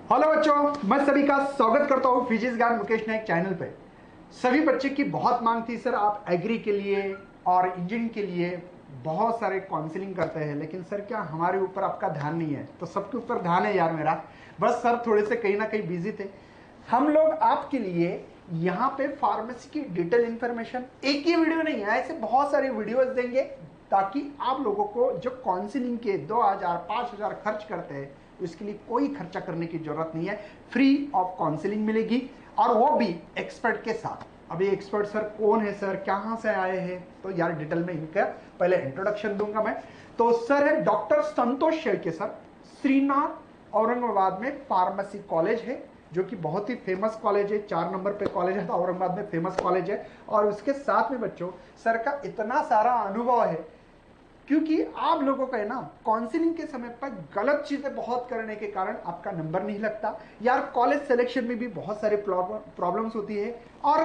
Hello बच्चों, मैं सभी का स्वागत करता हूँ फिजिक्स ज्ञान मुकेश नायक चैनल पे। सभी बच्चे की बहुत मांग थी सर, आप एग्री के लिए और इंजीनियरिंग के लिए बहुत सारे काउंसलिंग करते हैं, लेकिन सर क्या हमारे ऊपर आपका ध्यान नहीं है? तो सबके ऊपर ध्यान है यार मेरा, बस सर थोड़े से कहीं ना कहीं बिजी थे। हम लोग आपके लिए यहाँ पे फार्मेसी की डिटेल इंफॉर्मेशन, एक ही वीडियो नहीं है, ऐसे बहुत सारे वीडियोस देंगे ताकि आप लोगों को जो काउंसलिंग के 2000 5000 खर्च करते हैं उसके लिए कोई खर्चा करने की जरूरत नहीं है। फ्री ऑफ काउंसलिंग मिलेगी और वो भी एक्सपर्ट के साथ। अभी एक्सपर्ट सर कौन है, सर कहाँ से आए हैं, तो यार डिटेल में इनका पहले इंट्रोडक्शन दूंगा मैं। तो सर है डॉक्टर संतोष शेळके सर, श्रीनाथ औरंगाबाद में फार्मेसी कॉलेज है जो कि बहुत ही फेमस कॉलेज है, 4 नंबर पे कॉलेज है, तो औरंगाबाद में फेमस कॉलेज है। और उसके साथ में बच्चों सर का इतना सारा अनुभव है, क्योंकि आप लोगों का है ना काउंसलिंग के समय पर गलत चीजें बहुत करने के कारण आपका नंबर नहीं लगता यार। कॉलेज सिलेक्शन में भी बहुत सारे प्रॉब्लम्स होती है, और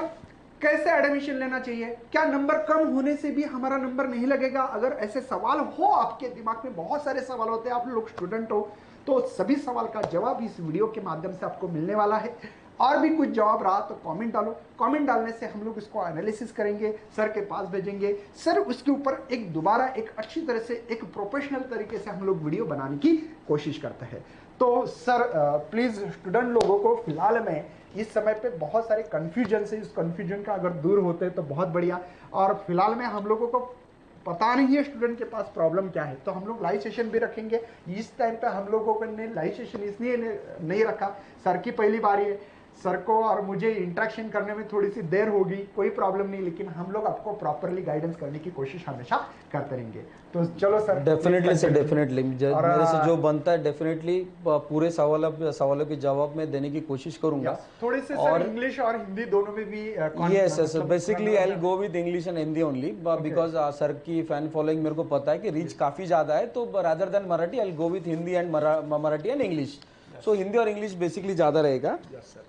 कैसे एडमिशन लेना चाहिए, क्या नंबर कम होने से भी हमारा नंबर नहीं लगेगा, अगर ऐसे सवाल हो आपके दिमाग में, बहुत सारे सवाल होते हैं, आप लोग स्टूडेंट हो, तो सभी सवाल का जवाब इस वीडियो के माध्यम से आपको मिलने वाला है। और भी कुछ जवाब रहा तो कमेंट डालो, कमेंट डालने से हम लोग इसको एनालिसिस करेंगे, सर के पास भेजेंगे, सर उसके ऊपर एक दोबारा एक अच्छी तरह से एक प्रोफेशनल तरीके से हम लोग वीडियो बनाने की कोशिश करते हैं। तो सर प्लीज स्टूडेंट लोगों को फिलहाल में इस समय पे बहुत सारे कंफ्यूजन है, इस कंफ्यूजन का अगर दूर होते तो बहुत बढ़िया। और फिलहाल में हम लोगों को पता नहीं है स्टूडेंट के पास प्रॉब्लम क्या है, तो हम लोग लाइव सेशन भी रखेंगे। इस टाइम पे हम लोगों ने लाइव सेशन इसलिए नहीं रखा, सर की पहली बारी है, सर को और मुझे इंटरेक्शन करने में थोड़ी सी देर होगी, कोई प्रॉब्लम नहीं, लेकिन हम लोग आपको प्रॉपरली गाइडेंस करने की कोशिश हमेशा करते रहेंगे। तो चलो सर। डेफिनेटली सर, डेफिनेटली मेरे से जो बनता है डेफिनेटली पूरे सवालों के जवाब में देने की कोशिश करूंगा। थोड़े से सर इंग्लिश और हिंदी दोनों में भी yes yes, basically I will go with English and Hindi only, because sir की फैन फॉलोइंग मेरे को पता है कि रीच काफी ज्यादा है, तो rather than Marathi I will go with Hindi and Marathi and English. So Hindi और इंग्लिश बेसिकली ज्यादा रहेगा।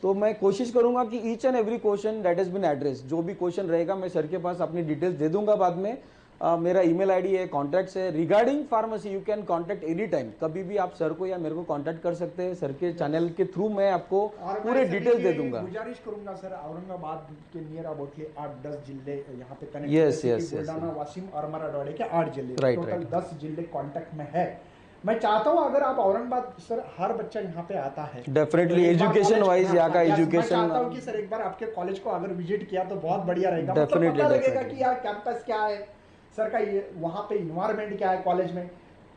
तो मैं कोशिश करूंगा कि each and every question that has been address, जो भी क्वेश्चन रहेगा मैं सर के पास अपनी डिटेल्स दे दूंगा बाद में। मेरा ईमेल आईडी है, कॉन्टैक्ट्स है। Regarding pharmacy you can contact any time, कभी भी आप सर को या मेरे को कॉन्टैक्ट कर सकते हैं। सर के चैनल के थ्रू मैं आपको पूरे डिटेल्स दे दूंगा। गुजारिश करूंगा सर, औरंगाबाद के नियर अबाउट 8-10 जिले यहाँ पे connect, yes yes, Buldhana, Washim और मराठवाड़े के 8 जिले, राइट, टोटल 10 जिले कॉन्टैक्ट में है। मैं चाहता हूँ अगर आप औरंगाबाद सर, हर बच्चा यहाँ पे आता है डेफिनेटली एजुकेशन वाइज, यहाँ का एजुकेशन, मैं चाहता हूँ कि सर एक बार आपके कॉलेज को अगर विजिट किया तो बहुत बढ़िया रहेगा। डेफिनेटली पता लगेगा कि यार कैंपस क्या है, सर का ये वहाँ पे इन्वायरमेंट क्या है, कॉलेज में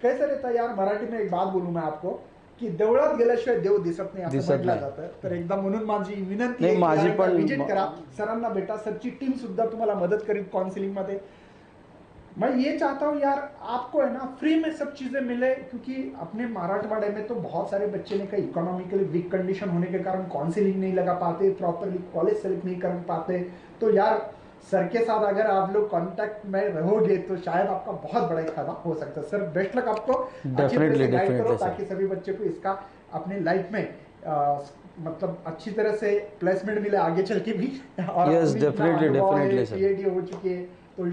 कैसे रहता है। यार मराठी में एक बात बोलूँ मैं आपको की देवळात गेल्याशिवाय देव दिसत नाही असं म्हटलं जातं, तर एकदा म्हणून माझी विनंती आहे माझी पण विजिट करा, सरांना भेटा, सरची टीम सुद्धा तुम्हाला मदत करेल काउंसलिंग मध्ये। मैं ये चाहता हूँ यार आपको है ना फ्री में सब चीजें मिले, क्योंकि अपने मराठवाड़े में तो बहुत सारे बच्चे ने कहीं इकोनॉमिकली वीक कंडीशन होने के कारण काउंसलिंग नहीं लगा पाते, प्रॉपरली कॉलेज सेलेक्ट नहीं कर पाते। तो यार सर के साथ अगर आप लोग कांटेक्ट में रहोगे तो शायद आपका बहुत बड़ा फायदा हो सकता है। सर बेस्ट लक आपको, डेफिनेटली गाइड करो ताकि सभी बच्चे को इसका अपने लाइफ में मतलब अच्छी तरह से प्लेसमेंट मिले आगे चल के भी। और yes definitely definitely sir, PhD हो चुकी है, तो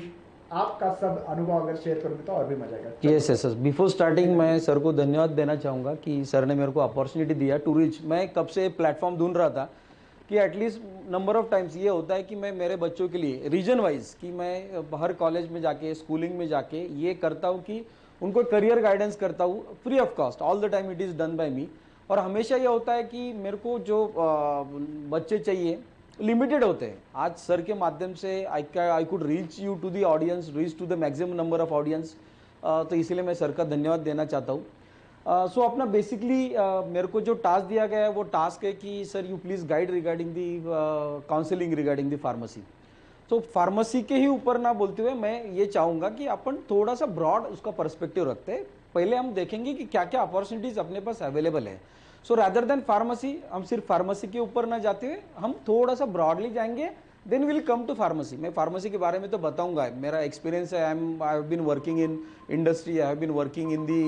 आपका सब अनुभव अगर शेयर करोगे तो और भी मजा आएगा। यस यस, बिफोर स्टार्टिंग मैं सर को धन्यवाद देना चाहूँगा कि सर ने मेरे को अपॉर्चुनिटी दिया टू रीच। मैं कब से प्लेटफॉर्म ढूंढ रहा था कि एटलीस्ट नंबर ऑफ टाइम्स ये होता है कि मैं मेरे बच्चों के लिए रीजन वाइज कि मैं हर कॉलेज में जाके, स्कूलिंग में जाके ये करता हूँ कि उनको करियर गाइडेंस करता हूँ free of cost, all the time it is done by me. और हमेशा ये होता है कि मेरे को जो बच्चे चाहिए लिमिटेड होते हैं। आज सर के माध्यम से I could reach you to the audience, reach to the maximum number of audience, तो इसलिए मैं सर का धन्यवाद देना चाहता हूँ। सो अपना बेसिकली मेरे को जो टास्क दिया गया है वो टास्क है कि sir you please guide regarding the counselling regarding the pharmacy. तो फार्मेसी के ही ऊपर ना बोलते हुए मैं ये चाहूँगा कि अपन थोड़ा सा ब्रॉड उसका पर्सपेक्टिव रखते हैं। पहले हम देखेंगे कि क्या क्या अपॉर्चुनिटीज़ अपने पास अवेलेबल है। सो रादर देन फार्मेसी, हम सिर्फ फार्मेसी के ऊपर ना जाते हुए हम थोड़ा सा ब्रॉडली जाएंगे, then will come to pharmacy. मैं फार्मेसी के बारे में तो बताऊंगा, मेरा एक्सपीरियंस है, I have been working in industry, I have been working in the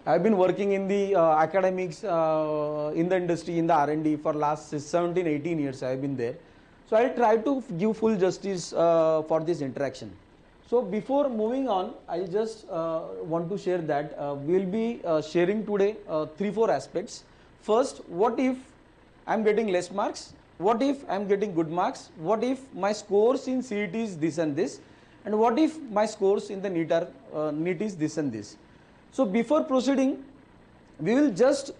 I have been working in the academics, in the industry, in the R&D for last 17-18 years I have been there. So I will try to give full justice for this interaction. So before moving on, I just want to share that we'll be sharing today 3-4 aspects. First, what if I'm getting less marks? What if I'm getting good marks? What if my scores in CET is this and this? And what if my scores in the NEET is this and this? So before proceeding, we will just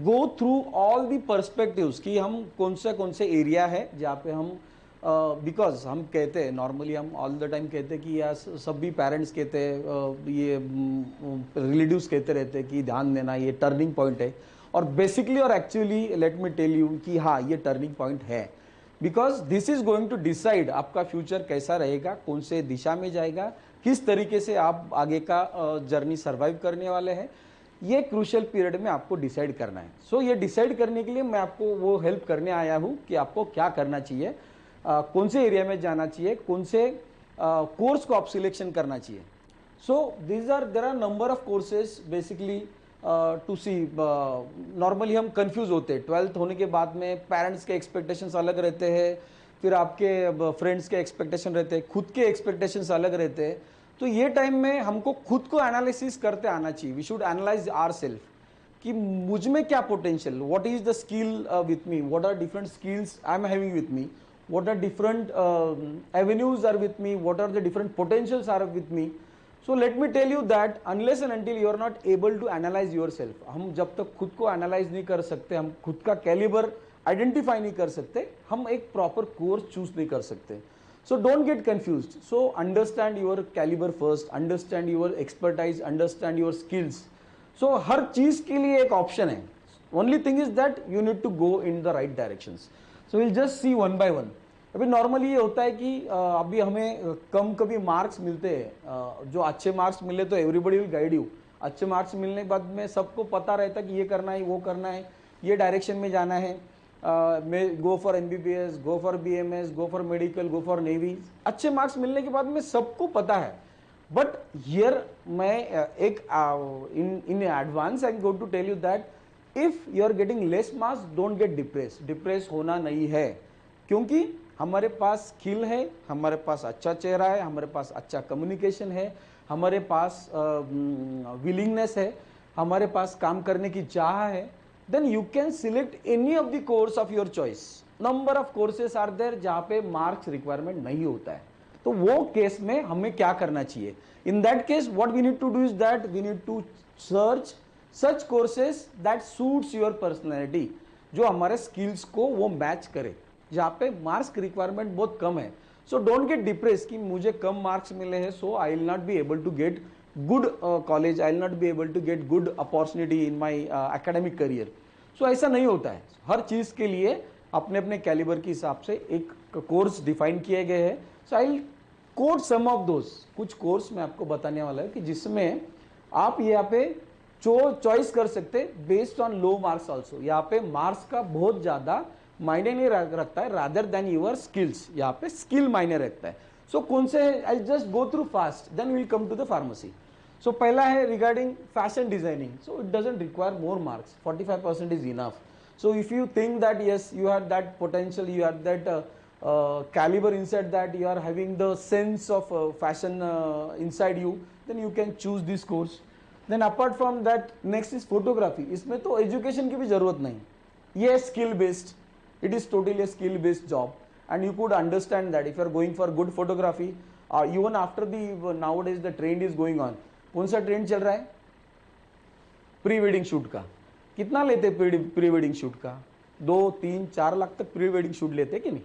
go through all the perspectives कि हम कौन से area है जहाँ पे हम because हम कहते हैं नॉर्मली हम ऑल द टाइम कहते हैं कि या सभी पेरेंट्स कहते हैं ये रिलेटिव्स कहते रहते हैं कि ध्यान देना ये टर्निंग पॉइंट है और बेसिकली और actually let me tell you कि हाँ ये टर्निंग पॉइंट है because this is going to decide आपका फ्यूचर कैसा रहेगा कौन से दिशा में जाएगा किस तरीके से आप आगे का जर्नी सर्वाइव करने वाले हैं ये क्रूशियल पीरियड में आपको डिसाइड करना है सो ये डिसाइड करने के लिए मैं आपको वो हेल्प करने आया हूँ कि आपको क्या करना चाहिए कौन से एरिया में जाना चाहिए कौन से कोर्स को आप सिलेक्शन करना चाहिए so there are number of courses basically to see normally हम कंफ्यूज होते हैं 12th होने के बाद में पेरेंट्स के एक्सपेक्टेशंस अलग रहते हैं फिर आपके फ्रेंड्स के एक्सपेक्टेशन रहते हैं खुद के एक्सपेक्टेशंस अलग रहते हैं तो ये टाइम में हमको खुद को एनालिसिस करते आना चाहिए we should analyse our self कि मुझ में क्या potential what is the skill with me what are different skills I am having with me what are different avenues are with me what are the different potentials are with me so let me tell you that unless and until you are not able to analyze yourself हम जब तक खुद को analyze नहीं कर सकते हम खुद का caliber identify नहीं कर सकते हम एक proper course choose नहीं कर सकते so don't get confused so understand your caliber first understand your expertise understand your skills so हर चीज के लिए एक option है only thing is that you need to go in the right directions so will just see one by one अभी normally ये होता है कि अभी हमें कम कभी मार्क्स मिलते हैं जो अच्छे मार्क्स मिले तो एवरीबडी विल गाइड यू अच्छे मार्क्स मिलने के बाद में सबको पता रहता है कि ये करना है वो करना है ये डायरेक्शन में जाना है मैं go for MBBS go for BMS go for medical go for navy अच्छे मार्क्स मिलने के बाद में सबको पता है बट हियर मैं एक in advance I go to tell you that if you are getting less marks don't get depress होना नहीं है क्योंकि हमारे पास स्किल है हमारे पास अच्छा चेहरा है हमारे पास अच्छा कम्युनिकेशन है हमारे पास विलिंगनेस है हमारे पास काम करने की चाह है then you can select any of the course of your choice number of courses are there जहाँ पे मार्क्स रिक्वायरमेंट नहीं होता है तो वो केस में हमें क्या करना चाहिए in that case what we need to do is that we need to search such courses that suits your personality जो हमारे स्किल्स को वो मैच करे जहाँ पे मार्क्स की रिक्वायरमेंट बहुत कम है सो डोंट गेट डिप्रेस कि मुझे कम मार्क्स मिले हैं so I will not be able to get good college I will not be able to get good opportunity in my academic career so ऐसा नहीं होता है हर चीज़ के लिए अपने अपने कैलिबर के हिसाब से एक कोर्स डिफाइन किए गए हैं so I will quote some of those कुछ कोर्स मैं आपको बताने वाला है कि जिसमें आप यहाँ पे चॉइस कर सकते based on low marks also यहाँ पे मार्क्स का बहुत ज्यादा मायने नहीं रखता है रादर देन यूर स्किल्स यहाँ पे स्किल मायने रखता है सो कौन से I just go through fast then will come to the pharmacy so पहला है regarding fashion designing so it doesn't require more marks 45% is enough so if you think that yes you have that potential you have that caliber inside that you are having the sense of fashion inside you then you can choose this course then apart from that next is photography इसमें तो education की भी जरूरत नहीं ये skill based it is totally a skill based job and you could understand that if you are going for good photography even after the nowadays the trend is going on कौन सा trend चल रहा है pre wedding shoot का कितना लेते pre wedding shoot का 2-3-4 लाख तक प्री वेडिंग शूट लेते कि नहीं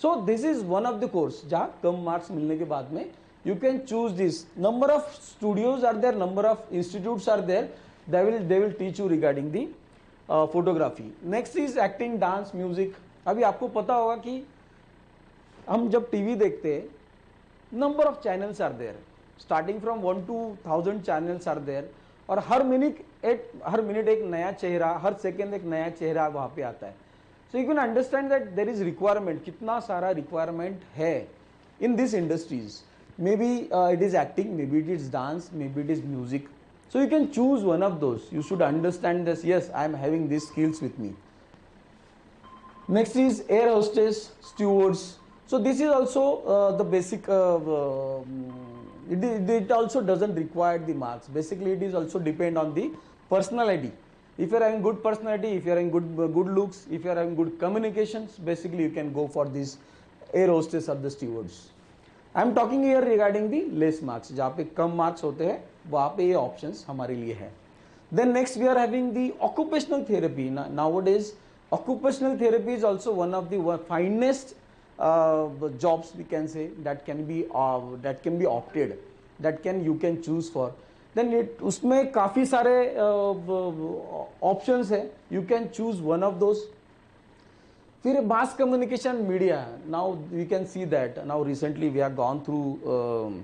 सो this is one of the course जहाँ कम मार्क्स मिलने के बाद में you can choose this number of studios are there number of institutes are there they will teach you regarding the photography next is acting dance music अभी आपको पता होगा कि हम जब टीवी देखते हैं number of channels are there starting from 1 to 1000 channels are there और हर मिनट एक नया चेहरा हर सेकेंड एक नया चेहरा वहां पे आता है so you can understand that there is requirement कितना सारा रिक्वायरमेंट है in this industries maybe it is acting maybe it is dance maybe it is music so you can choose one of those you should understand this yes I am having these skills with me next is air hostess stewards so this is also the basic it also doesn't require the marks. Basically, it is also depend on the personality. If you are having good personality, if you are having good looks, if you are having good communications, basically you can go for this air hostess or the stewards. I am talking here regarding the less marks. जहाँ पे कम marks होते हैं वहाँ पे ये options हमारे लिए है. Then next we are having the occupational therapy. Nowadays, occupational therapy is also one of the finest jobs we can say that can be opted, you can choose for. Then उसमें काफ़ी सारे options है. You can choose one of those. फिर mass communication media. Now we can see that now recently we have gone through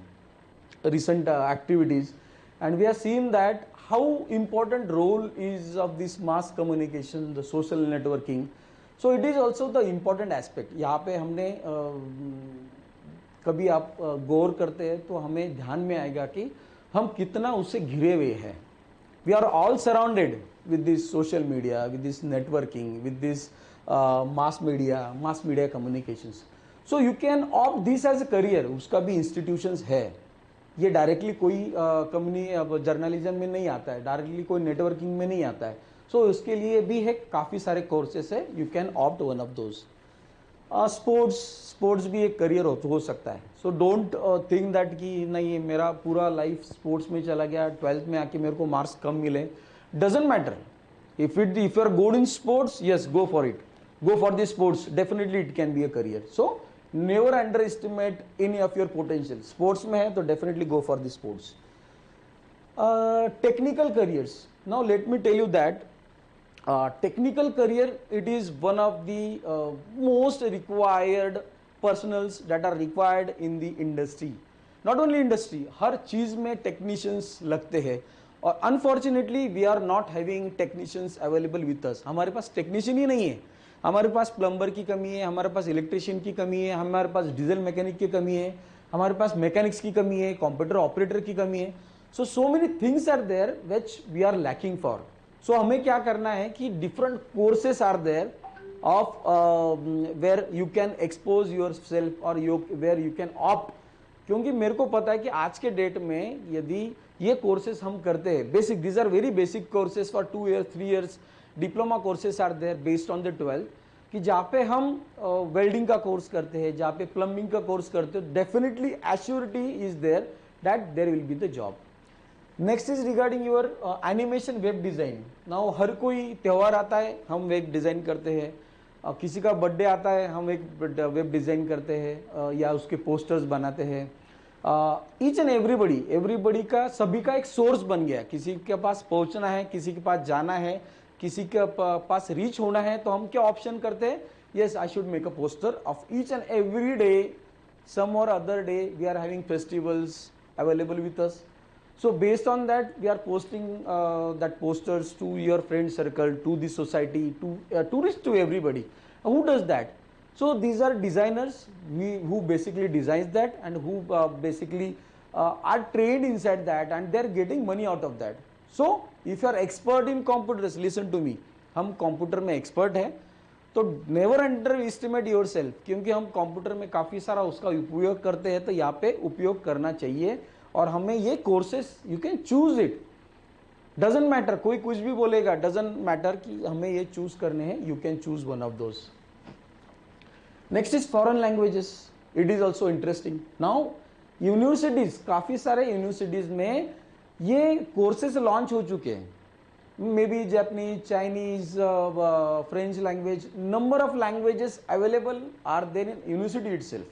recent activities, and we have seen that how important role is of this mass communication, the social networking. So it is also the important aspect. यहाँ पे हमने कभी आप गौर करते हैं तो हमें ध्यान में आएगा कि हम कितना उससे घिरे हुए हैं. We are all surrounded with this social media, with this networking, with this mass media communications. So you can opt this as a career. उसका भी institutions है. ये डायरेक्टली कोई जर्नलिज्म में नहीं आता है, डायरेक्टली कोई नेटवर्किंग में नहीं आता है. सो उसके लिए भी है काफ़ी सारे कोर्सेस है. You can opt one of those. Sports भी एक करियर हो सकता है. सो डोंट थिंक दैट कि नहीं मेरा पूरा लाइफ स्पोर्ट्स में चला गया, 12th में आके मेरे को मार्क्स कम मिले. Doesn't matter. If you are good in sports, yes, go for it. Go for the sports. Definitely it can be a career. So never underestimate any of your potential. Sports में है तो definitely go for the sports. Technical careers. Now let me tell you that technical career, it is one of the most required personals that are required in the industry. Not only industry, हर चीज़ में technicians लगते हैं. और unfortunately we are not having technicians available with us. हमारे पास technician ही नहीं है. हमारे पास plumber की कमी है, हमारे पास इलेक्ट्रिशियन की कमी है, हमारे पास डीजल मैकेनिक की कमी है, हमारे पास मैकेनिक्स की कमी है, कंप्यूटर ऑपरेटर की कमी है. So many things are there which we are lacking for. So हमें क्या करना है कि different courses are there of where you can expose yourself और वेयर यू कैन ऑप्ट. क्योंकि मेरे को पता है कि आज के डेट में यदि ये कोर्सेस हम करते हैं, basic, these are very basic courses for 2 years 3 years. Diploma courses are there based on the 12th, कि जहाँ पे हम वेल्डिंग का कोर्स करते हैं, जहाँ पे प्लम्बिंग का कोर्स करते हैं, definitely assurity is there that there will be the job. Next is regarding your animation web design. Now हर कोई त्यौहार आता है हम वेब डिज़ाइन करते हैं, किसी का बर्थडे आता है हम एक वेब डिज़ाइन करते हैं या उसके पोस्टर्स बनाते हैं. ईच एंड एवरीबडी का सभी का एक सोर्स बन गया. किसी के पास पहुँचना है, किसी के पास जाना है, किसी के पास रीच होना है, तो हम क्या ऑप्शन करते हैं? Yes, I should make a poster of each and every day. Some और other day we are having festivals available with us. So based on that we are posting that posters to your friend circle, to this society, to reach to everybody. Who does that? So these are designers who basically designs that and who basically are trained inside that and they're getting money out of that. So if you are expert in computers, listen to me, हम computer में expert हैं, तो never under estimate your self. क्योंकि हम computer में काफ़ी सारा उसका उपयोग करते हैं, तो यहाँ पे उपयोग करना चाहिए. और हमें ये courses, you can choose it. Doesn't matter, कोई कुछ भी बोलेगा, डजेंट मैटर कि हमें ये चूज करने हैं. You can choose one of those. Next is foreign languages. It is also interesting. Now universities, काफ़ी सारे यूनिवर्सिटीज़ में ये कोर्सेज लॉन्च हो चुके हैं. Maybe Japanese, Chinese, French language, number of languages available are there in university itself.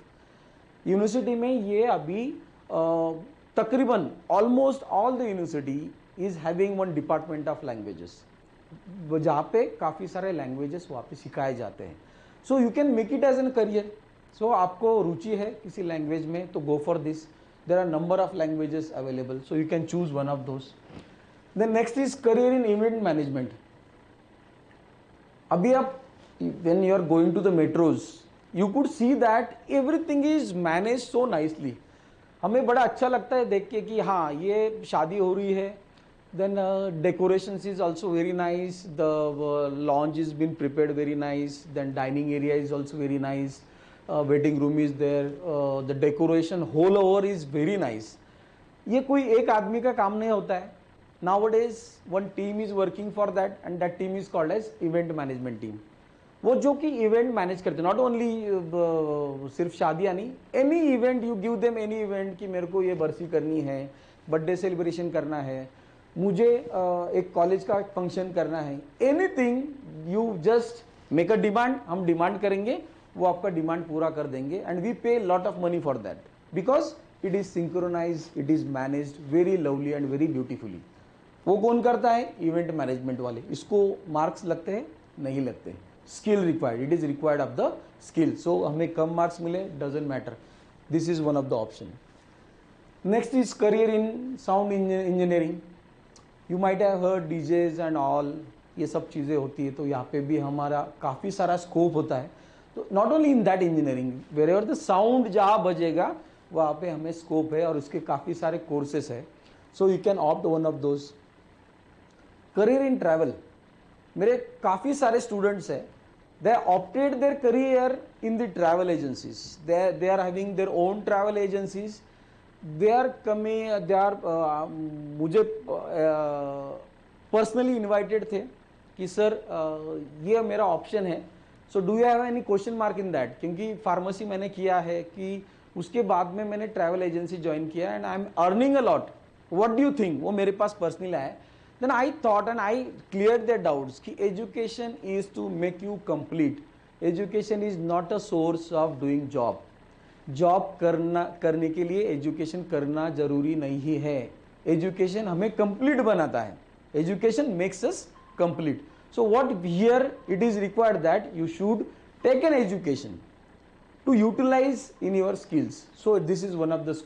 University में ये अभी तकरीबन almost all the university is having one department of languages, जहाँ पे काफ़ी सारे लैंग्वेजेस वहाँ पे सिखाए जाते हैं. So you can make it as an career. So आपको रुचि है किसी लैंग्वेज में तो go for this. There are number of languages available, so you can choose one of those. Then next is career in event management. अभी आप when you are going to the metros, you could see that everything is managed so nicely. हमें बड़ा अच्छा लगता है देख के कि हाँ ये शादी हो रही है. Then decorations is also very nice. The lounge is been prepared very nice. Then dining area is also very nice. Waiting room is there. The decoration whole over is very nice. ये कोई एक आदमी का काम नहीं होता है. Nowadays one team is working for that and that team is called as event management team. वो जो कि इवेंट मैनेज करते हैं, नॉट ओनली सिर्फ शादियाँ नहीं, any event you give them any event कि मेरे को ये बरसी करनी है, बर्थडे सेलिब्रेशन करना है, मुझे एक कॉलेज का फंक्शन करना है, anything you just make a demand, हम डिमांड करेंगे, वो आपका डिमांड पूरा कर देंगे and we pay lot of money for that because it is synchronise, it is managed very lovely and very beautifully. वो कौन करता है? इवेंट मैनेजमेंट वाले. इसको मार्क्स लगते हैं? नहीं लगते. Skill required, it is required of the skill. So हमें कम मार्क्स मिले doesn't matter. This is one of the option. Next is career in sound engineering. You might have heard DJs and all, ये सब चीज़ें होती है, तो यहाँ पे भी हमारा काफ़ी सारा स्कोप होता है. तो not only in that engineering, wherever the sound जहाँ बजेगा वहाँ पे हमें स्कोप है और उसके काफ़ी सारे कोर्सेस है. So you can opt one of those. Career in travel, मेरे काफ़ी सारे स्टूडेंट्स हैं, they opted their career in the travel agencies. They are having their own travel agencies. They are coming, they are मुझे personally invited थे कि sir ये मेरा option है, so do you have any question mark in that. क्योंकि pharmacy मैंने किया है कि उसके बाद में मैंने ट्रैवल एजेंसी ज्वाइन किया and I am earning a lot, what do you think. वो मेरे पास पर्सनली आया. Then I thought and I cleared their doubts कि education is to make you complete. Education is not a source of doing job. Job करने के लिए education करना जरूरी नहीं है. Education हमें complete बनाता है. Education makes us complete. So what here it is required that you should take an education to utilize in your skills. So this is one of the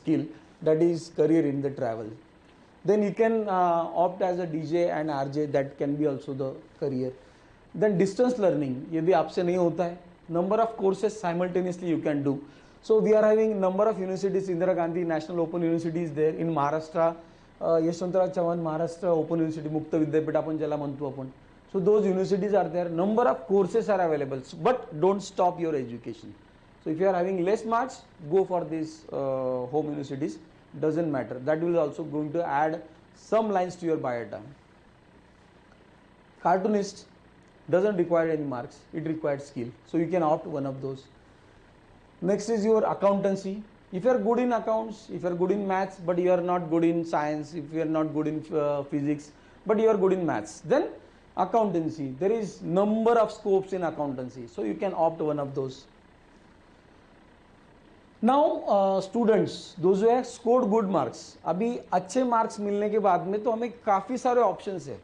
skill that is career in the travel. Then you can opt as a DJ and RJ, that can be also the career. Then distance learning, यदि आपसे नहीं होता है, number of courses simultaneously you can do. So we are having number of universities. Indira Gandhi National Open University is there in Maharashtra. Yashwantrao Chavan Maharashtra Open University, Mukta Vidyapit आपण ज्याला म्हणतो आपण. So those universities are there. Number of courses are available, but don't stop your education. So if you are having less marks, go for these home universities. Doesn't matter, that will also going to add some lines to your biodata. Cartoonist doesn't require any marks, it requires skill, so you can opt one of those. Next is your accountancy. If you are good in accounts, if you are good in maths but you are not good in science, if you are not good in physics but you are good in maths, then accountancy, there is number of scopes in accountancy, so you can opt one of those. Now students those who have scored good marks, अभी अच्छे marks मिलने के बाद में तो हमें काफ़ी सारे ऑप्शंस है.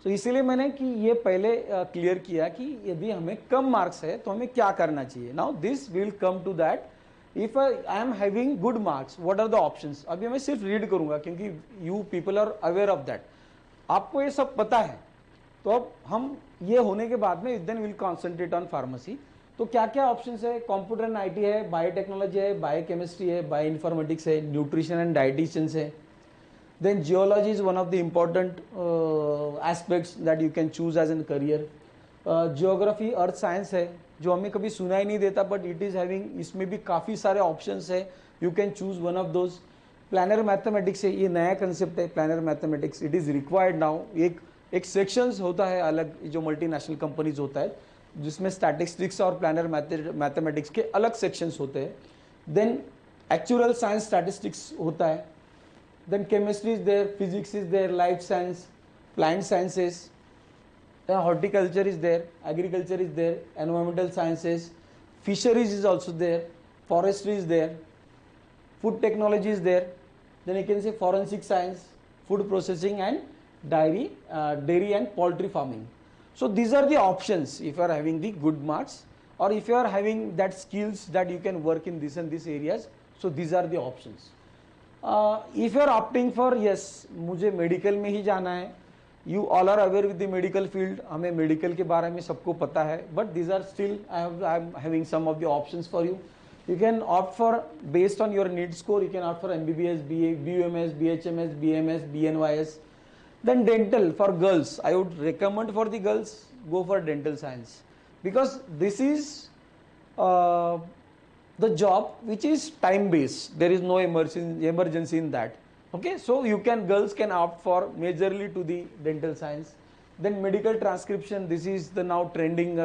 तो इसीलिए मैंने कि ये पहले क्लियर किया कि यदि हमें कम मार्क्स है तो हमें क्या करना चाहिए. Now this will come to that. If I am having good marks, what are the options. अभी मैं सिर्फ रीड करूंगा क्योंकि you people are aware of that, आपको ये सब पता है. तो अब हम ये होने के बाद में then will concentrate on pharmacy. तो क्या क्या ऑप्शंस है? कंप्यूटर एंड आईटी है, बायोटेक्नोलॉजी है, बायोकेमिस्ट्री है, बायो इन्फॉर्मेटिक्स है, न्यूट्रिशन एंड डाइटिशियंस है. Then geology is one of the important aspects that you can choose as an career. Geography earth science है जो हमें कभी सुना ही नहीं देता बट इट इज़ हैविंग, इसमें भी काफ़ी सारे ऑप्शंस है, you can choose one of those. Planar mathematics है, ये नया कंसेप्ट है planar mathematics, it is required now. एक सेक्शंस होता है अलग जो मल्टीनेशनल कंपनीज होता है जिसमें स्टैटिस्टिक्स और प्लानर मैथमेटिक्स के अलग सेक्शंस होते हैं. देन एक्चुअल साइंस स्टैटिस्टिक्स होता है. Then chemistry is there, physics is there, life science, plant sciences, horticulture is there, agriculture is there, environmental sciences, fisheries is also there, forestry is there, food technology is there. Then you can say forensic science, food processing and dairy and poultry farming. So these are the options if you are having the good marks or if you are having that skills that you can work in this and this areas. So these are the options. If you are opting for yes मुझे medical में ही जाना है, you all are aware with the medical field, हमें medical के बारे में सबको पता है, but these are still I am having some of the options for you. You can opt for based on your need score. You can opt for MBBS, BA, BUMS, BHMS, BMS, BNYS. Then dental for girls. I would recommend for the girls go for dental science because this is the job which is time based. There is no emergency in that. Okay, so girls can opt for majorly to the dental science. Then medical transcription, this is the now trending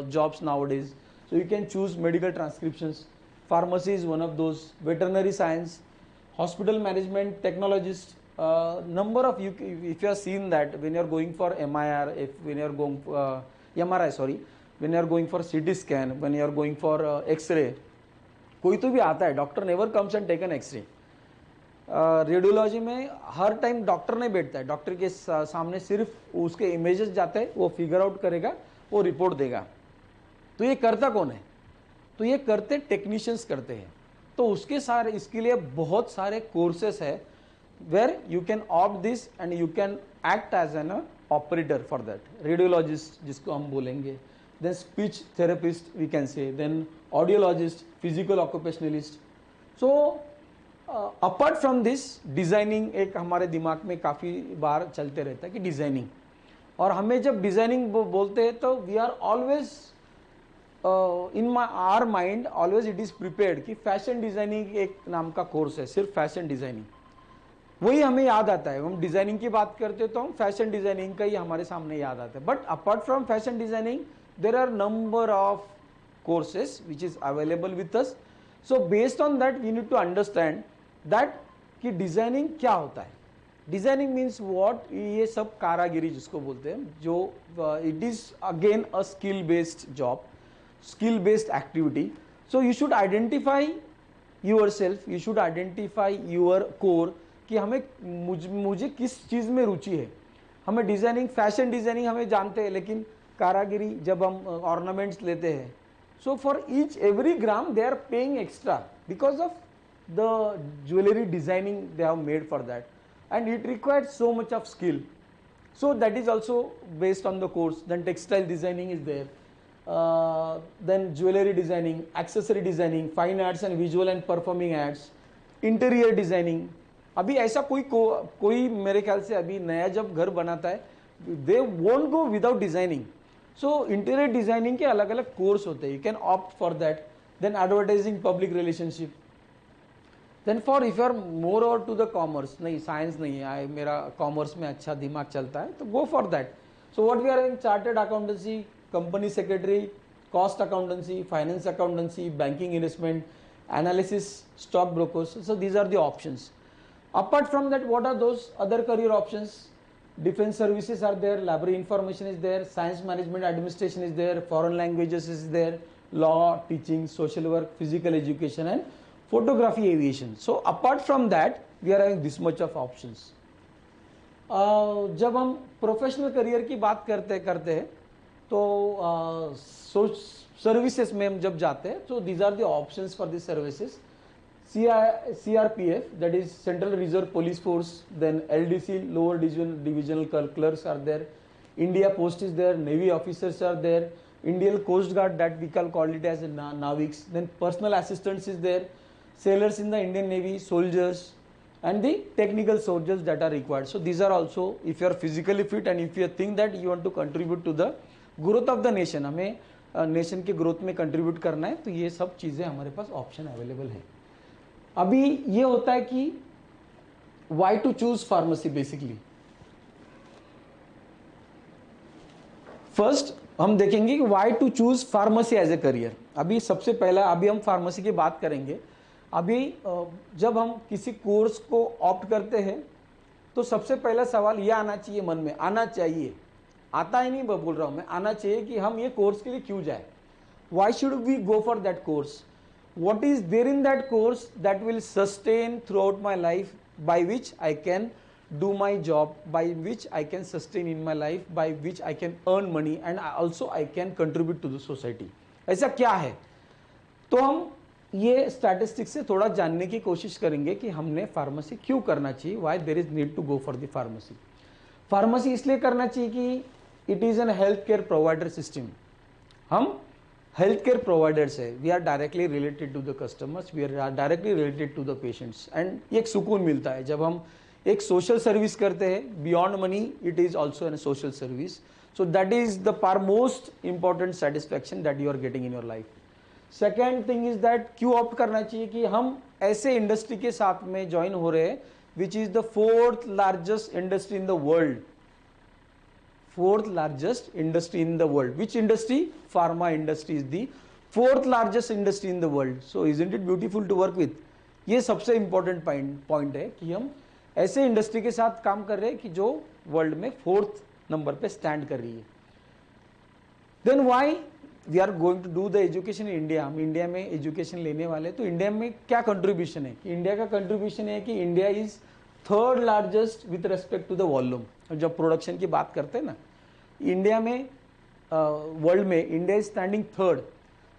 jobs nowadays. So you can choose medical transcriptions. Pharmacy is one of those. Veterinary science, hospital management, technologist. Number of you, if you have seen that when you are going for MRI, when you are going MRI, sorry, when you are going for CT scan, when you are going for X-ray, कोई तो भी आता है, doctor never comes and take an X ray. Radiology में हर time doctor नहीं बैठता है, डॉक्टर के सामने सिर्फ उसके इमेजेस जाते हैं, वो फिगर आउट करेगा, वो रिपोर्ट देगा. तो ये करता कौन है? तो ये करते टेक्नीशियंस करते हैं. तो उसके सारे इसके लिए बहुत सारे कोर्सेस है where you can opt this and you can act as an operator for that. Radiologist जिसको हम बोलेंगे, then speech therapist we can say, then audiologist, physical occupationalist. So apart from this, designing एक हमारे दिमाग में काफ़ी बार चलते रहता है कि डिज़ाइनिंग, और हमें जब डिज़ाइनिंग बोलते हैं तो we are always in our mind always it is prepared कि फैशन डिज़ाइनिंग एक नाम का कोर्स है, सिर्फ फैशन डिज़ाइनिंग, वही हमें याद आता है. हम डिज़ाइनिंग की बात करते हैं तो हम फैशन डिज़ाइनिंग का ही हमारे सामने याद आता है. But apart from fashion designing there are number of courses which is available with us. So based on that we need to understand that कि डिज़ाइनिंग क्या होता है. डिज़ाइनिंग मीन्स व्हाट, ये सब कारागिरी जिसको बोलते हैं, जो it is again a skill based job, skill based activity. So you should identify yourself, you should identify your core कि हमें मुझे किस चीज़ में रुचि है. हमें डिज़ाइनिंग, फैशन डिज़ाइनिंग हमें जानते हैं, लेकिन कारागिरी जब हम ऑर्नामेंट्स लेते हैं, so for each every gram they are paying extra because of the jewellery designing they have made for that, and it required so much of skill. So that is also based on the course. Then textile designing is there, then jewellery designing, accessory designing, fine arts and visual and performing arts, interior designing. अभी ऐसा कोई मेरे ख्याल से अभी नया जब घर बनाता है, they won't go without designing. So interior designing के अलग अलग कोर्स होते हैं, you can opt for that. Then advertising, public relationship. Then for if you are more over to the commerce, नहीं साइंस नहीं है, मेरा कॉमर्स में अच्छा दिमाग चलता है, तो go for that. So what we are in chartered accountancy, company secretary, cost accountancy, finance accountancy, banking, investment, analysis, stock brokers. So these are the options. Apart from that, what are those other career options? Defense services are there, library information is there, science management administration is there, foreign languages is there, law, teaching, social work, physical education and photography, aviation. So apart from that, we are having this much of options. जब हम professional career की बात करते हैं तो services में हम जब जाते हैं, so these are the options for these services. CRPF, that is Central Reserve Police Force, then LDC, lower divisional clerks are there, India Post is there, Navy officers are there, Indian Coast Guard, that we call it as navics, then personal assistants is there, sailors in the Indian Navy, soldiers, and the technical soldiers that are required. So these are also, if you are physically fit and if you think that you want to contribute to the growth of the nation, हमें nation के growth में contribute करना है, तो ये सब चीज़ें हमारे पास ऑप्शन अवेलेबल है. अभी ये होता है कि why to choose pharmacy. Basically first हम देखेंगे कि why to choose pharmacy as a career. अभी सबसे पहला, अभी हम फार्मेसी की बात करेंगे. अभी जब हम किसी कोर्स को ऑप्ट करते हैं तो सबसे पहला सवाल ये आना चाहिए मन में, आना चाहिए, आता ही नहीं बोल रहा हूं मैं, आना चाहिए कि हम ये कोर्स के लिए क्यों जाए. Why should we go for that course? What is there in that course that will sustain throughout my life, by which I can do my job, by which I can sustain in my life, by which I can earn money and also I can contribute to the society. ऐसा क्या है? तो हम ये statistics से थोड़ा जानने की कोशिश करेंगे कि हमने फार्मेसी क्यों करना चाहिए, why there is need to go for the pharmacy. Pharmacy इसलिए करना चाहिए कि it is an health care provider system. हम हेल्थ केयर प्रोवाइडर्स है, we are directly related to the customers, we are directly related to the patients, and एक सुकून मिलता है जब हम एक सोशल सर्विस करते हैं. Beyond money it is also an social service. So that is the most important satisfaction that you are getting in your life. Second thing is that क्यों ऑप्ट करना चाहिए कि हम ऐसे इंडस्ट्री के साथ में ज्वाइन हो रहे हैं which is the fourth largest industry in the world. Fourth largest industry in the world. Which industry? Pharma industry is the fourth largest industry in the world. So isn't it beautiful to work with? ये सबसे important point है कि हम ऐसे industry के साथ काम कर रहे हैं कि जो वर्ल्ड में फोर्थ नंबर पे स्टैंड कर रही है. Then why we are going to do the education in India? हम इंडिया में एजुकेशन लेने वाले हैं. तो इंडिया में क्या कंट्रीब्यूशन है? इंडिया का कंट्रीब्यूशन है कि India is third largest with respect to the volume. जब प्रोडक्शन की बात करते हैं ना, इंडिया में वर्ल्ड में India is standing third.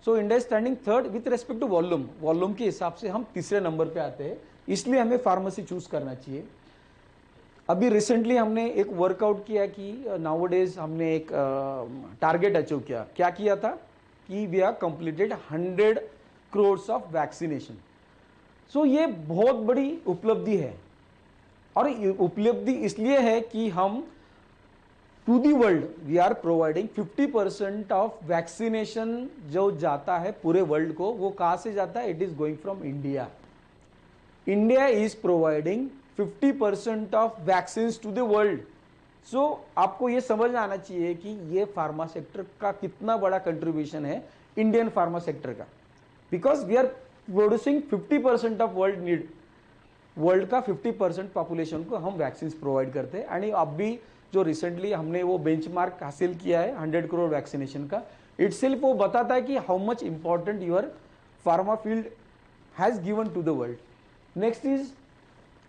So India is standing third with respect to volume. Volume के हिसाब से हम तीसरे नंबर पे आते हैं, इसलिए हमें फार्मेसी चूज करना चाहिए. अभी रिसेंटली हमने एक वर्कआउट किया कि नाउअडेज हमने एक टारगेट अचीव किया. क्या किया था कि we are completed 100 crores of vaccination. So ये बहुत बड़ी उपलब्धि है, और उपलब्धि इसलिए है कि हम to the world we are providing 50% of vaccination जो जाता है पूरे वर्ल्ड को, वो कहाँ से जाता है? It is going from India. India is providing 50% of vaccine to the world. So आपको ये समझ आना चाहिए कि ये फार्मा सेक्टर का कितना बड़ा कंट्रीब्यूशन है इंडियन फार्मा सेक्टर का, because we are producing 50% of world need. World का 50% पॉपुलेशन को हम वैक्सीन प्रोवाइड करते हैं. एंड अब भी जो रिसेंटली हमने वो बेंचमार्क हासिल किया है 100 करोड़ वैक्सीनेशन का, इटसेल्फ वो बताता है कि how much important your pharma field has given to the world. Next is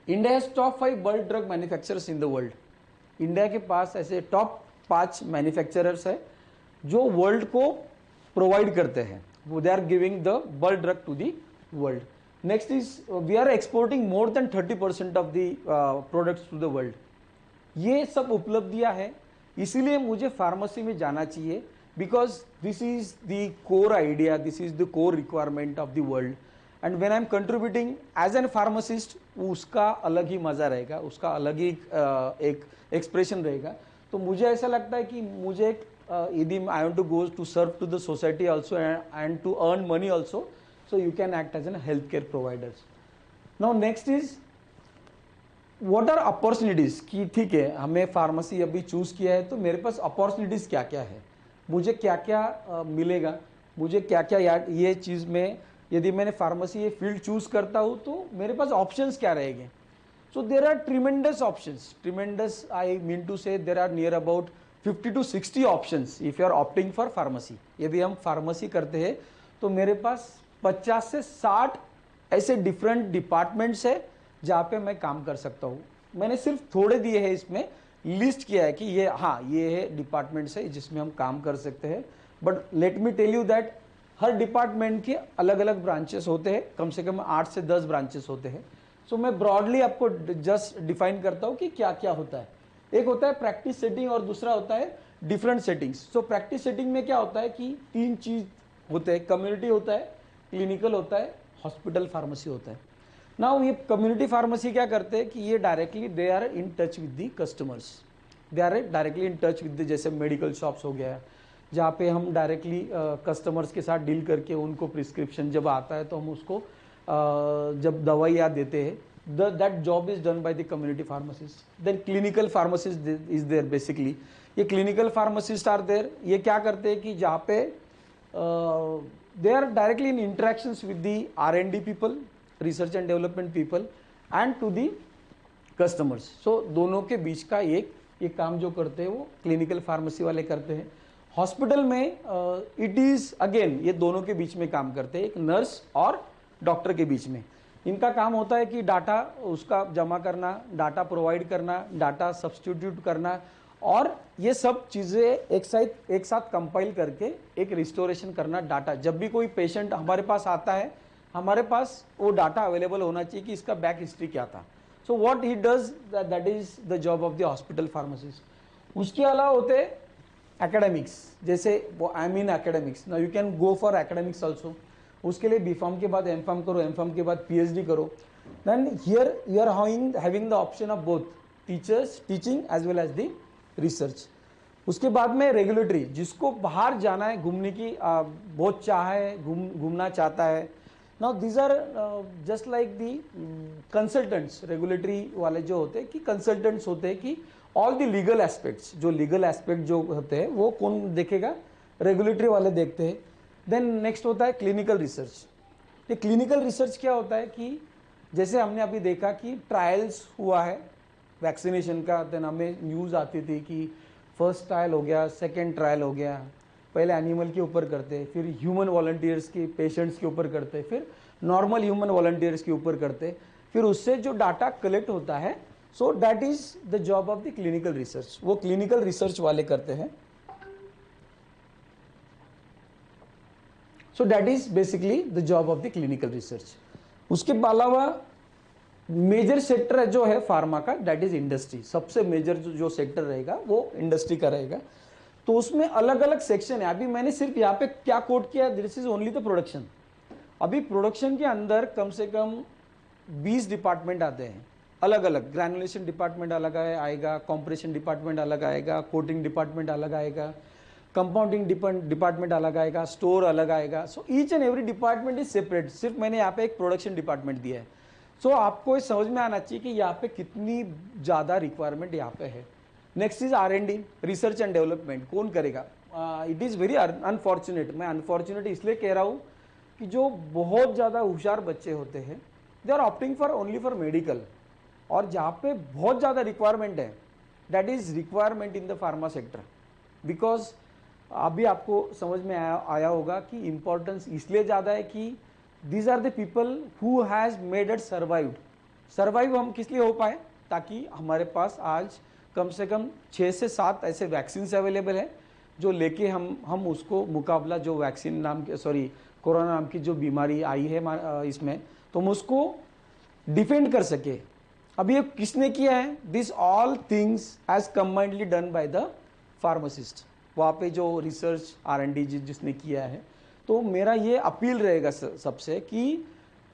India has top 5 bulk drug manufacturers in the world. India के पास ऐसे टॉप 5 मैन्युफैक्चरर्स है जो वर्ल्ड को प्रोवाइड करते हैं. They are giving the bulk drug to the world. Next is we are exporting more than 30% of the products to the world. ये सब उपलब्धियां हैं, इसीलिए मुझे फार्मेसी में जाना चाहिए, because this is the core idea, this is the core requirement of the world. And when I am contributing as an pharmacist, उसका अलग ही मजा रहेगा, उसका अलग ही एक एक्सप्रेशन रहेगा. तो मुझे ऐसा लगता है कि मुझे यदि I want to go to serve to the society also and to earn money also, so you can act as a healthcare providers. Now next is what are opportunities? कि ठीक है हमें फार्मेसी अभी चूज किया है, तो मेरे पास opportunities क्या क्या है, मुझे क्या क्या मिलेगा, मुझे क्या क्या ये चीज़ में यदि मैंने फार्मेसी ये फील्ड चूज करता हूँ तो मेरे पास ऑप्शंस क्या रहेंगे. So there are tremendous options. Tremendous I mean to say there are near about 50 to 60 options if you are opting for pharmacy. यदि हम फार्मेसी करते हैं तो मेरे पास 50 से 60 ऐसे डिफरेंट डिपार्टमेंट्स है जहाँ पे मैं काम कर सकता हूँ. मैंने सिर्फ थोड़े दिए हैं, इसमें लिस्ट किया है कि ये हाँ ये है डिपार्टमेंट्स है जिसमें हम काम कर सकते हैं. But let me tell you that हर डिपार्टमेंट के अलग अलग ब्रांचेस होते हैं, कम से कम 8 से 10 ब्रांचेस होते हैं. सो मैं ब्रॉडली आपको जस्ट डिफाइन करता हूँ कि क्या क्या होता है. एक होता है प्रैक्टिस सेटिंग और दूसरा होता है different settings. So practice setting में क्या होता है कि 3 चीज होते हैं, कम्युनिटी होता है, क्लिनिकल होता है, हॉस्पिटल फार्मेसी होता है. नाउ ये कम्युनिटी फार्मेसी क्या करते हैं कि ये directly they are in touch with the customers. They are directly in touch with the, जैसे मेडिकल शॉप्स हो गया जहाँ पे हम डायरेक्टली कस्टमर्स के साथ डील करके उनको प्रिस्क्रिप्शन जब आता है तो हम उसको जब दवाइयाँ देते हैं, that job is done by the community pharmacist. Then clinical pharmacist is there. Basically ये क्लिनिकल फार्मासिस्ट आर देयर. ये क्या करते हैं कि जहाँ पे they are directly in interactions with the R&D people, research and development people, and to the customers. So दोनों के बीच का ये काम जो करते हैं वो क्लिनिकल फार्मेसी वाले करते हैं. हॉस्पिटल में इट इज अगेन ये दोनों के बीच में काम करते हैं, एक नर्स और डॉक्टर के बीच में. इनका काम होता है कि डाटा उसका जमा करना, डाटा प्रोवाइड करना, डाटा सब्स्टिट्यूट करना, और ये सब चीज़ें एक साथ कंपाइल करके एक रिस्टोरेशन करना डाटा. जब भी कोई पेशेंट हमारे पास आता है, हमारे पास वो डाटा अवेलेबल होना चाहिए कि इसका बैक हिस्ट्री क्या था. So what he does, that is the job of the hospital pharmacist. उसके अलावा होते एकेडमिक्स, जैसे I mean academics. Now you can go for academics also. उसके लिए B.Pharm के बाद M.Pharm करो, M.Pharm के बाद PhD करो. Then here you are having the option of both teachers teaching as well as the research. उसके बाद में रेगुलेटरी, जिसको बाहर जाना है, घूमने की बहुत चाह है, घूमना चाहता है। Now these are just like the consultants, regulatory वाले जो होते हैं कि कंसल्टेंट्स होते हैं कि ऑल द लीगल एस्पेक्ट्स, जो लीगल एस्पेक्ट जो होते हैं वो कौन देखेगा, रेगुलेटरी वाले देखते हैं। देन नेक्स्ट होता है क्लिनिकल रिसर्च। ये क्लिनिकल रिसर्च क्या होता है कि जैसे हमने अभी देखा कि ट्रायल्स हुआ है वैक्सीनेशन का, देन हमें न्यूज़ आती थी कि फर्स्ट ट्रायल हो गया, सेकेंड ट्रायल हो गया, पहले एनिमल के ऊपर करते, फिर ह्यूमन वॉलंटियर्स के, पेशेंट्स के ऊपर करते, फिर नॉर्मल ह्यूमन वॉलंटियर्स के ऊपर करते, फिर उससे जो डाटा कलेक्ट होता है, सो that is the job of the clinical research, वो क्लिनिकल रिसर्च वाले करते हैं। So that is basically the job of the clinical research. उसके अलावा मेजर सेक्टर जो है फार्मा का, दैट इज इंडस्ट्री। सबसे मेजर जो सेक्टर रहेगा वो इंडस्ट्री का रहेगा। तो उसमें अलग अलग सेक्शन है। अभी मैंने सिर्फ यहाँ पे क्या कोट किया, this is only the production. अभी प्रोडक्शन के अंदर कम से कम 20 डिपार्टमेंट आते हैं, अलग अलग। ग्रैनुलेशन डिपार्टमेंट अलग आएगा, कॉम्प्रेशन डिपार्टमेंट अलग आएगा, कोटिंग डिपार्टमेंट अलग आएगा, कंपाउंडिंग डिपार्टमेंट अलग आएगा, स्टोर अलग आएगा। So each and every department is separate. सिर्फ मैंने यहाँ पे एक प्रोडक्शन डिपार्टमेंट दिया है। सो आपको ये समझ में आना चाहिए कि यहाँ पे कितनी ज़्यादा रिक्वायरमेंट यहाँ पे है। Next is R&D, research and development, कौन करेगा? इट इज़ वेरी अनफॉर्चुनेट, मैं अनफॉर्चुनेट इसलिए कह रहा हूँ कि जो बहुत ज़्यादा होशियार बच्चे होते हैं, they are opting for only for medical, और जहाँ पे बहुत ज़्यादा रिक्वायरमेंट है, that is requirement in the pharma sector. Because अभी आपको समझ में आया होगा कि इम्पोर्टेंस इसलिए ज़्यादा है कि these are the people who has made it survived. Survive हम किस लिए हो पाए? ताकि हमारे पास आज कम से कम 6 से 7 ऐसे वैक्सीन अवेलेबल है जो लेके हम उसको मुकाबला, जो वैक्सीन नाम के, सॉरी, कोरोना नाम की जो बीमारी आई है इसमें, तो हम उसको डिफेंड कर सके। अभी ये किसने किया है? This all things has combinedly done by the pharmacist. वहाँ पे जो रिसर्च R&D जिसने किया है। तो मेरा ये अपील रहेगा सबसे कि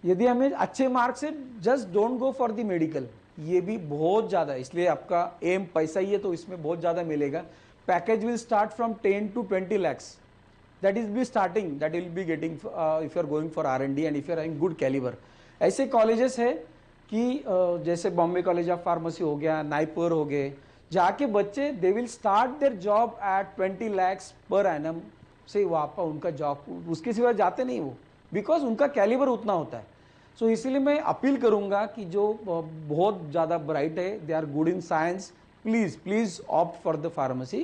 यदि हमें अच्छे मार्क्स से, just don't go for the medical. ये भी बहुत ज़्यादा, इसलिए आपका एम पैसा ही है तो इसमें बहुत ज़्यादा मिलेगा। Package will start from 10 to 20 lakhs, that is be starting, that will be getting if you are going for R&D and if you are having good calibre. ऐसे कॉलेजेस है कि जैसे बॉम्बे कॉलेज ऑफ फार्मेसी हो गया, NIPER हो गए, जहाँ के बच्चे they will start their job eight 20 lakhs per annum से, वहाँ पर उनका जॉब, उसके सिवा जाते नहीं वो, बिकॉज उनका कैलिबर उतना होता है। सो इसीलिए मैं अपील करूंगा कि जो बहुत ज़्यादा ब्राइट है, they are good in science, please opt for the pharmacy.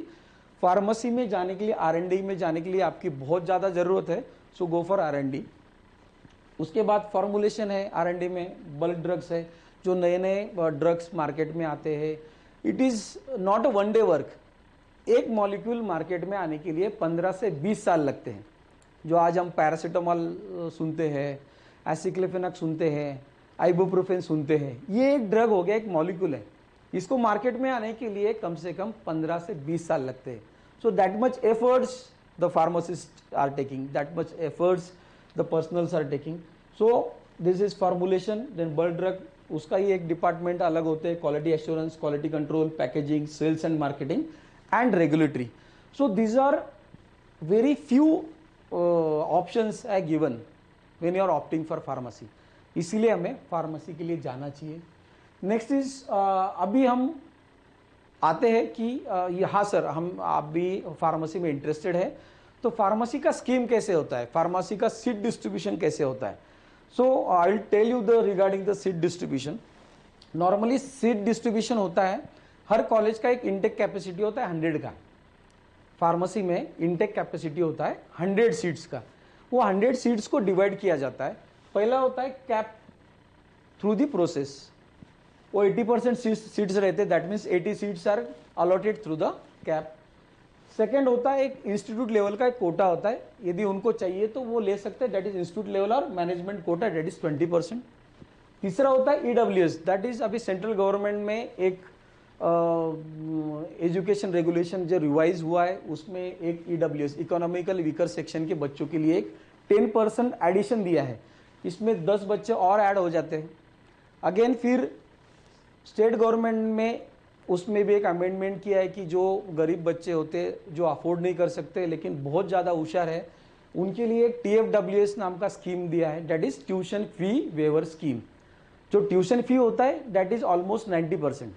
Pharmacy में जाने के लिए, R&D में जाने के लिए आपकी बहुत ज़्यादा ज़रूरत है, सो गो फॉर R&D। उसके बाद फॉर्मुलेशन है R&D में, बल्क ड्रग्स है, जो नए नए ड्रग्स मार्केट में आते हैं। It is not a one day work. एक मॉलिक्यूल मार्केट में आने के लिए 15 से 20 साल लगते हैं। जो आज हम पैरासीटामॉल सुनते हैं, एसिक्लोफेनाक सुनते हैं, आइबुप्रोफेन सुनते हैं, ये एक ड्रग हो गया, एक मॉलिक्यूल है। इसको मार्केट में आने के लिए कम से कम 15 से 20 साल लगते हैं। So that much efforts the pharmacist are taking, that much efforts the personnels are taking. So this is formulation. Then bulk drug, उसका ही एक डिपार्टमेंट अलग होते हैं, quality assurance, quality control, packaging, sales and marketing and regulatory. So these are very few options है given when you are opting for pharmacy। इसीलिए हमें pharmacy के लिए जाना चाहिए। नेक्स्ट इज, अभी हम आते हैं कि हाँ सर, आप भी फार्मेसी में इंटरेस्टेड है, तो फार्मेसी का स्कीम कैसे होता है, फार्मेसी का सीट डिस्ट्रीब्यूशन कैसे होता है। So I will tell you the regarding the seat distribution. Normally seat distribution होता है, हर कॉलेज का एक इनटेक कैपेसिटी होता है 100 का। फार्मेसी में इनटेक कैपेसिटी होता है 100 सीट्स का। वो 100 सीट्स को डिवाइड किया जाता है। पहला होता है कैप थ्रू द प्रोसेस, वो 80% सीट्स रहते हैं, that means 80 seats are allotted through the CAP. Second होता है एक इंस्टीट्यूट लेवल का एक कोटा होता है, यदि उनको चाहिए तो वो ले सकते हैं, दैट इज इंस्टीट्यूट लेवल और मैनेजमेंट कोटा, दैट इज 20%। तीसरा होता है EWS, दैट इज अभी सेंट्रल गवर्नमेंट में एक एजुकेशन रेगुलेशन जो रिवाइज हुआ है, उसमें एक EWS, इकोनॉमिकल वीकर सेक्शन के बच्चों के लिए एक 10% एडिशन दिया है। इसमें 10 बच्चे और ऐड हो जाते हैं। अगेन फिर स्टेट गवर्नमेंट में उसमें भी एक अमेंडमेंट किया है कि जो गरीब बच्चे होते जो अफोर्ड नहीं कर सकते लेकिन बहुत ज़्यादा होशियार है उनके लिए एक TFWS नाम का स्कीम दिया है, that is tuition fee waiver scheme. जो ट्यूशन फी होता है दैट इज ऑलमोस्ट 90%।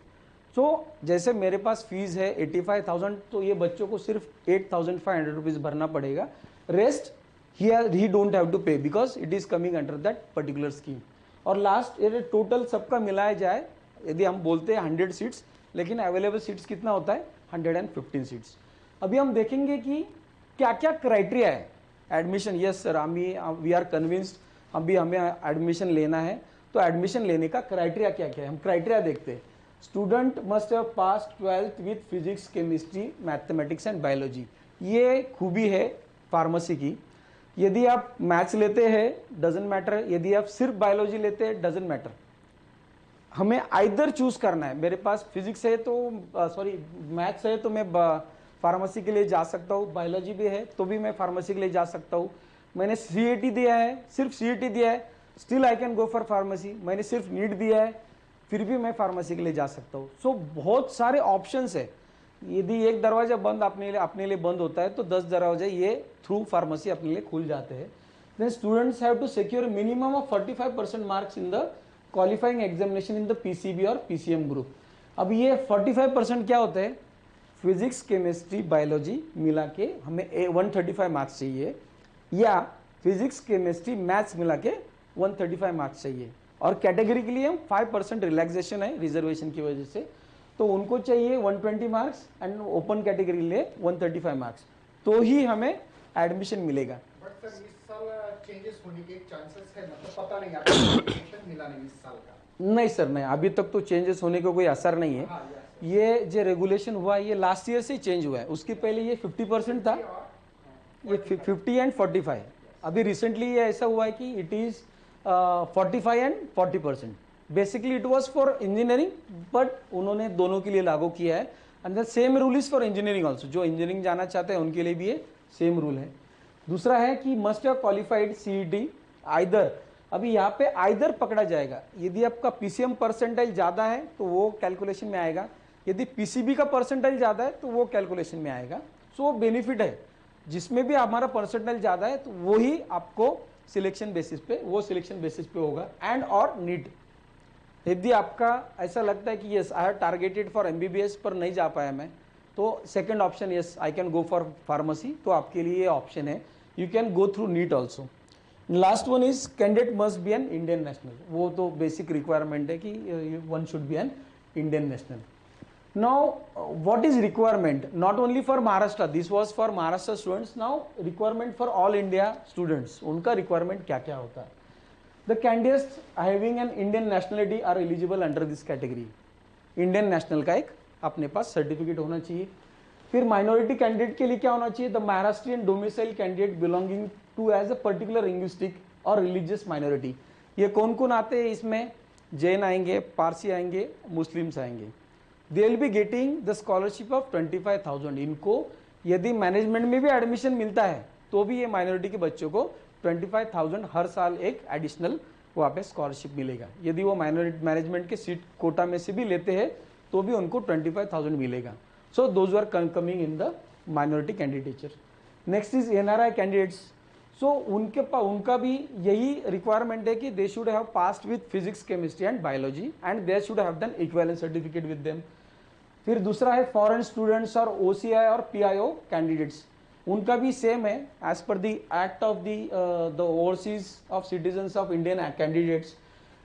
सो जैसे मेरे पास फीस है 85,000, तो ये बच्चों को सिर्फ 8,500 रुपीज़ भरना पड़ेगा, rest he don't have to pay because it is coming under that particular scheme. और लास्ट ये टोटल सबका मिलाया जाए, यदि हम बोलते हैं 100 सीट्स, लेकिन अवेलेबल सीट्स कितना होता है 115 सीट्स। अभी हम देखेंगे कि क्या क्या क्राइटेरिया है admission. Yes sir, we are convinced अभी हमें एडमिशन लेना है, तो एडमिशन लेने का क्राइटेरिया क्या क्या है हम क्राइटेरिया देखते हैं। Student must have pass 12th with physics, chemistry, mathematics and biology. ये खूबी है फार्मेसी की। यदि आप मैथ्स लेते हैं डजेंट मैटर, यदि आप सिर्फ बायोलॉजी लेते हैं डजेंट मैटर, हमें आइदर चूज करना है। मेरे पास फिजिक्स है तो मैथ्स है तो मैं फार्मेसी के लिए जा सकता हूँ, बायोलॉजी भी है तो भी मैं फार्मेसी के लिए जा सकता हूँ। मैंने CET दिया है, सिर्फ CET दिया है, still I can go for pharmacy. मैंने सिर्फ नीट दिया है, फिर भी मैं फार्मेसी के लिए जा सकता हूँ। सो बहुत सारे ऑप्शंस है। यदि एक दरवाजा बंद अपने लिए बंद होता है तो 10 दरवाजे ये थ्रू फार्मेसी अपने लिए खुल जाते हैं। Then students have to secure minimum of 45% marks in the qualifying examination in the PCB और PCM ग्रुप। अब ये 45% क्या होते हैं, फिजिक्स, केमिस्ट्री, बायोलॉजी मिला के हमें 135 मार्क्स चाहिए, या फिजिक्स, केमिस्ट्री, मैथ्स मिला के 135 मार्क्स चाहिए। और कैटेगरी के लिए हम 5% रिलैक्सेशन है रिजर्वेशन की वजह से, तो उनको चाहिए 120 मार्क्स एंड ओपन कैटेगरी ले 135 मार्क्स, तो ही हमें एडमिशन मिलेगा। बट सर इस साल चेंजेस होने के चांसेस है, मतलब पता नहीं आपको एडमिशन मिला नहीं इस साल का। नहीं सर, नहीं, अभी तक तो चेंजेस होने का कोई असर नहीं है। हाँ, ये जो रेगुलेशन हुआ है ये लास्ट ईयर से चेंज हुआ है, उसके पहले ये 50% था, ये 50 एंड 45। अभी रिसेंटली ये ऐसा हुआ है कि it is 45 and 40%। Basically it was for engineering, but उन्होंने दोनों के लिए लागू किया है। And the same rule is for engineering also, जो इंजीनियरिंग जाना चाहते हैं उनके लिए भी ये सेम रूल है। दूसरा है कि must have qualified CET either. अभी यहाँ पे आइदर पकड़ा जाएगा, यदि आपका PCM परसेंटाइल ज़्यादा है तो वो कैलकुलेशन में आएगा, यदि PCB का परसेंटाइल ज़्यादा है तो वो कैलकुलेशन में आएगा। सो बेनिफिट है, जिसमें भी हमारा परसेंटाइल ज़्यादा है तो वो ही आपको सिलेक्शन बेसिस पे होगा। एंड और नीट, यदि आपका ऐसा लगता है कि yes I have targeted for MBBS पर नहीं जा पाया मैं, तो second option yes I can go for pharmacy, तो आपके लिए ये ऑप्शन है, you can go through NEET also. Last one is candidate must be an Indian national, वो तो बेसिक रिक्वायरमेंट है कि one should be an Indian national. Now what is requirement not only for Maharashtra, this was for Maharashtra students, now requirement for all India students, उनका requirement क्या क्या होता है। The candidates having an Indian nationality are eligible under this category। Indian national का एक अपने पास certificate होना चाहिए। फिर माइनॉरिटी कैंडिडेट के लिए क्या होना चाहिए, the Maharashtrian domicile candidate belonging to as a particular linguistic और रिलीजियस माइनॉरिटी। ये कौन कौन आते हैं इसमें, जैन आएंगे, पारसी आएंगे, मुस्लिम्स आएंगे। They will be getting the scholarship of 25,000। इनको यदि मैनेजमेंट में भी एडमिशन मिलता है तो भी ये माइनॉरिटी के बच्चों को 25,000 हर साल एक एडिशनल वहाँ पे स्कॉलरशिप मिलेगा। यदि वो माइनॉरिटी मैनेजमेंट के सीट कोटा में से भी लेते हैं तो भी उनको 25,000 मिलेगा। So those are coming in the minority candidature. Next is NRI candidates. So उनका भी यही रिक्वायरमेंट है कि they should have passed with physics, chemistry and biology and they should have done equivalent certificate with them. फिर दूसरा है foreign students और OCI और PIO कैंडिडेट्स, उनका भी सेम है as per the act of the overseas of citizens of Indian candidates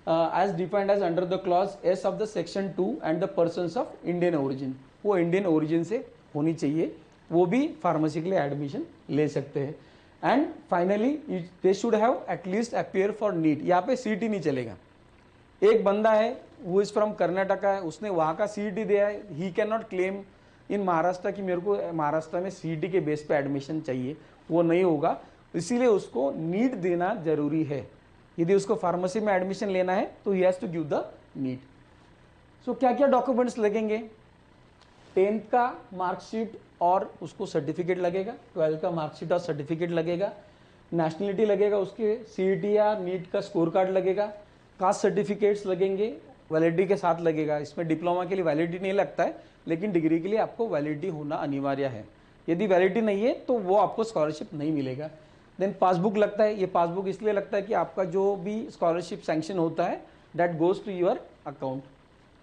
as defined as under the clause S of the section 2 and the persons of Indian origin, वो Indian origin से होनी चाहिए, वो भी pharmacy के लिए admission ले सकते हैं। And finally they should have at least appear for NEET. यहाँ पे CET नहीं चलेगा। एक बंदा है वो इज फ्रॉम कर्नाटका है, उसने वहाँ का CET दिया है, he can not claim in Maharashtra कि मेरे को महाराष्ट्र में CET के बेस पे एडमिशन चाहिए, वो नहीं होगा। इसीलिए उसको नीट देना जरूरी है। यदि उसको फार्मेसी में एडमिशन लेना है तो he has to give the NEET. So क्या क्या डॉक्यूमेंट्स लगेंगे, 10th का मार्कशीट और उसको सर्टिफिकेट लगेगा, 12th का मार्कशीट और सर्टिफिकेट लगेगा, नेशनलिटी लगेगा उसके, CET या नीट का स्कोर कार्ड लगेगा, कास्ट सर्टिफिकेट्स लगेंगे, वैलिडिटी के साथ लगेगा। इसमें डिप्लोमा के लिए वैलिडिटी नहीं लगता है, लेकिन डिग्री के लिए आपको वैलिडिटी होना अनिवार्य है। यदि वैलिडिटी नहीं है तो वो आपको स्कॉलरशिप नहीं मिलेगा। देन पासबुक लगता है। ये पासबुक इसलिए लगता है कि आपका जो भी स्कॉलरशिप सैंक्शन होता है that goes to your account.